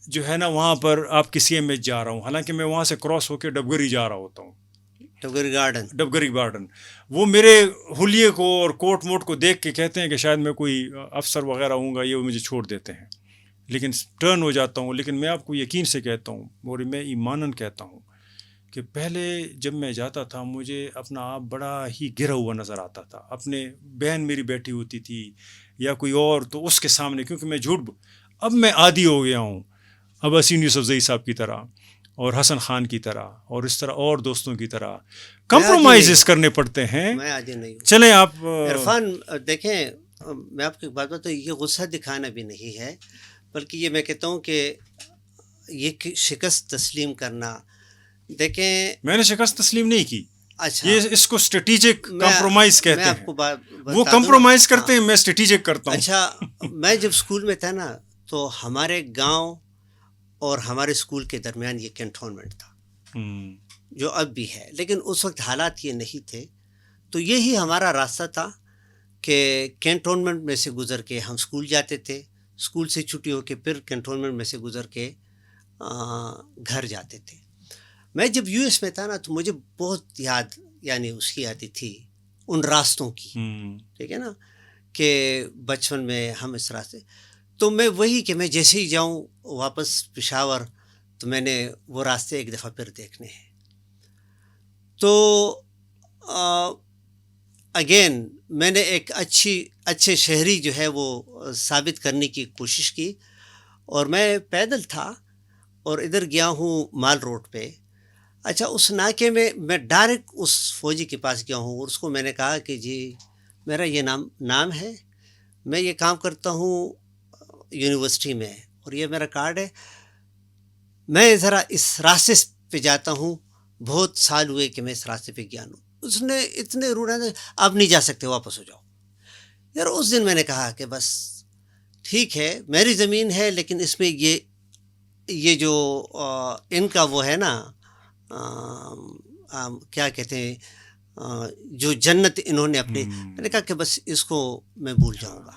جو ہے نا وہاں پر آپ کسی ایم ایچ جا رہا ہوں، حالانکہ میں وہاں سے کراس ہو کے ڈبگری جا رہا ہوتا ہوں. ڈبگری گارڈن وہ میرے حلیے کو اور کوٹ موٹ کو دیکھ کے کہتے ہیں کہ شاید میں کوئی افسر وغیرہ ہوں گا، یہ مجھے چھوڑ دیتے ہیں. لیکن ٹرن ہو جاتا ہوں. لیکن میں آپ کو یقین سے کہتا ہوں اور میں ایماناً کہتا ہوں کہ پہلے جب میں جاتا تھا مجھے اپنا آپ بڑا ہی گرا ہوا نظر آتا تھا. اپنے بہن میری بیٹھی ہوتی تھی یا کوئی اور، تو اس کے سامنے کیونکہ میں اب میں عادی ہو گیا ہوں. اب اسین یوسف زئی صاحب کی طرح اور حسن خان کی طرح اور اس طرح اور دوستوں کی طرح کمپرومائز کرنے پڑتے ہیں. میں عادی نہیں ہوں. چلیں آپ عرفان دیکھیں، میں آپ کی ایک بات بتاؤں، یہ غصہ دکھانا بھی نہیں ہے، بلکہ یہ میں کہتا ہوں کہ یہ شکست تسلیم کرنا. دیکھیں میں نے شکست تسلیم نہیں کی. اچھا، یہ اس کو اسٹریٹجک کمپرومائز کہتے ہیں. آپ کو وہ کمپرومائز کرتے ہیں، میں اسٹریٹجک کرتا ہوں. اچھا، میں جب اسکول میں تھا نا تو ہمارے گاؤں اور ہمارے اسکول کے درمیان یہ کینٹونمنٹ تھا جو اب بھی ہے، لیکن اس وقت حالات یہ نہیں تھے. تو یہی ہمارا راستہ تھا کہ کینٹونمنٹ میں سے گزر کے ہم اسکول جاتے تھے، اسکول سے چھٹی ہو کے پھر کینٹونمنٹ میں سے گزر کے گھر جاتے تھے. میں جب یو ایس میں تھا نا تو مجھے بہت یاد یعنی اس کی آتی تھی ان راستوں کی, ٹھیک ہے نا, کہ بچپن میں ہم اس راستے, تو میں وہی کہ میں جیسے ہی جاؤں واپس پشاور تو میں نے وہ راستے ایک دفعہ پھر دیکھنے ہیں. تو اگین میں نے ایک اچھے شہری جو ہے وہ ثابت کرنے کی کوشش کی, اور میں پیدل تھا اور ادھر گیا ہوں مال روڈ پہ. اچھا, اس ناکے میں ڈائریکٹ اس فوجی کے پاس گیا ہوں اور اس کو میں نے کہا کہ جی میرا یہ نام ہے, میں یہ کام کرتا ہوں یونیورسٹی میں اور یہ میرا کارڈ ہے, میں ذرا اس راستے پہ جاتا ہوں, بہت سال ہوئے کہ میں اس راستے پہ گیا ہوں. اس نے اتنے روڑا, آپ نہیں جا سکتے, واپس ہو جاؤ. یار اس دن میں نے کہا کہ بس ٹھیک ہے میری زمین ہے, لیکن اس میں یہ جو ان کا وہ ہے نا کیا کہتے ہیں جو جنت انہوں نے اپنی, میں نے کہا کہ بس اس کو میں بھول جاؤں گا.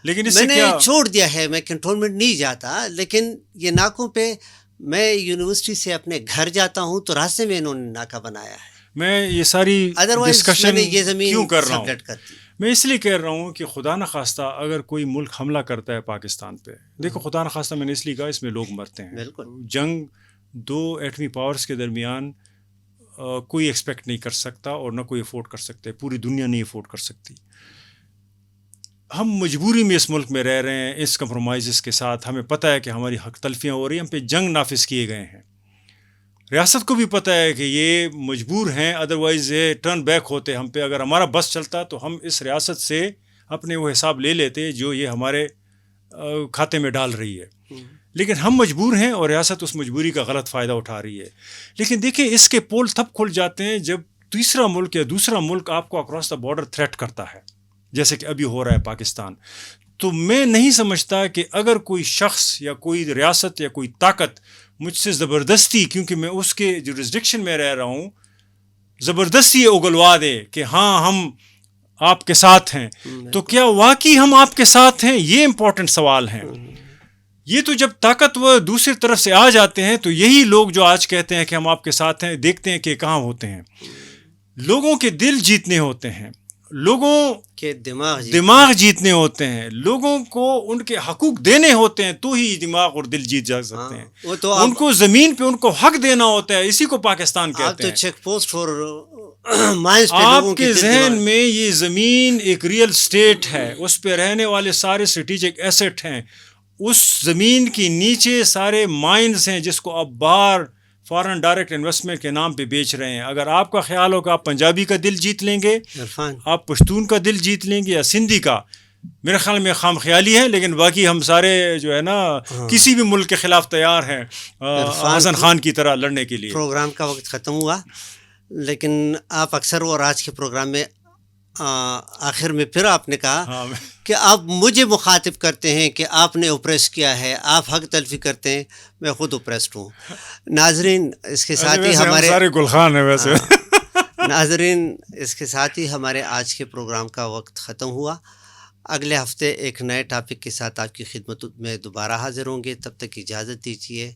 لیکن میں نے چھوڑ دیا ہے, میں کنٹونمنٹ نہیں جاتا, لیکن یہ ناکوں پہ میں یونیورسٹی سے اپنے گھر جاتا ہوں تو راستے میں انہوں نے ناکہ بنایا ہے. میں یہ ساری ڈسکشن کیوں کر رہا ہوں, میں اس لیے کہہ رہا ہوں کہ خدا نخواستہ اگر کوئی ملک حملہ کرتا ہے پاکستان پہ, دیکھو خدا نخواستہ میں نے اس لیے کہا اس میں لوگ مرتے ہیں. جنگ دو ایٹمی پاورز کے درمیان کوئی ایکسپیکٹ نہیں کر سکتا اور نہ کوئی افورڈ کر سکتے, پوری دنیا نہیں افورڈ کر سکتی. ہم مجبوری میں اس ملک میں رہ رہے ہیں, اس کمپرومائزز کے ساتھ. ہمیں پتہ ہے کہ ہماری حق تلفیاں ہو رہی ہیں, ہم پہ جنگ نافذ کیے گئے ہیں. ریاست کو بھی پتہ ہے کہ یہ مجبور ہیں, ادروائز یہ ٹرن بیک ہوتے ہم پہ. اگر ہمارا بس چلتا تو ہم اس ریاست سے اپنے وہ حساب لے لیتے جو یہ ہمارے کھاتے میں ڈال رہی ہے. لیکن ہم مجبور ہیں اور ریاست اس مجبوری کا غلط فائدہ اٹھا رہی ہے. لیکن دیکھیں اس کے پول تب کھل جاتے ہیں جب تیسرا ملک یا دوسرا ملک آپ کو اکراس دا بارڈر تھریٹ کرتا ہے, جیسے کہ ابھی ہو رہا ہے پاکستان. تو میں نہیں سمجھتا کہ اگر کوئی شخص یا کوئی ریاست یا کوئی طاقت مجھ سے زبردستی, کیونکہ میں اس کے جورسڈکشن میں رہ رہا ہوں, زبردستی یہ اگلوا دے کہ ہاں ہم آپ کے ساتھ ہیں, تو کیا واقعی ہم آپ کے ساتھ ہیں؟ یہ امپورٹنٹ سوال ہیں. یہ تو جب طاقتور دوسری طرف سے آ جاتے ہیں تو یہی لوگ جو آج کہتے ہیں کہ ہم آپ کے ساتھ ہیں, دیکھتے ہیں کہ کہاں ہوتے ہیں. لوگوں کے دل جیتنے ہوتے ہیں, لوگوں کے دماغ جیتنے ہوتے ہیں, لوگوں کو ان کے حقوق دینے ہوتے ہیں, تو ہی دماغ اور دل جیت جا سکتے ہیں. ان کو زمین پہ ان کو حق دینا ہوتا ہے, اسی کو پاکستان کہتے ہیں. چیک پوسٹ اور آپ کے ذہن میں یہ زمین ایک ریئل اسٹیٹ ہے, اس پہ رہنے والے سارے اسٹریٹجک ایسٹ ہیں. اس زمین کے نیچے سارے مائنز ہیں جس کو آپ باہر فارن ڈائریکٹ انویسٹمنٹ کے نام پہ بیچ رہے ہیں. اگر آپ کا خیال ہو کہ آپ پنجابی کا دل جیت لیں گے, آپ پشتون کا دل جیت لیں گے یا سندھی کا, میرے خیال میں خام خیالی ہے. لیکن باقی ہم سارے جو ہے نا کسی بھی ملک کے خلاف تیار ہیں حسن خان کی طرح لڑنے کے لیے. پروگرام کا وقت ختم ہوا, لیکن آپ اکثر اور آج کے پروگرام میں آخر میں پھر آپ نے کہا کہ آپ مجھے مخاطب کرتے ہیں کہ آپ نے اوپریس کیا ہے, آپ حق تلفی کرتے ہیں. میں خود اوپریسڈ ہوں. ناظرین اس کے ساتھ ہی ہمارے سارے گلخان ہیں ویسے. ناظرین اس کے ساتھ ہی ہمارے آج کے پروگرام کا وقت ختم ہوا. اگلے ہفتے ایک نئے ٹاپک کے ساتھ آپ کی خدمت میں دوبارہ حاضر ہوں گے. تب تک اجازت دیجیے.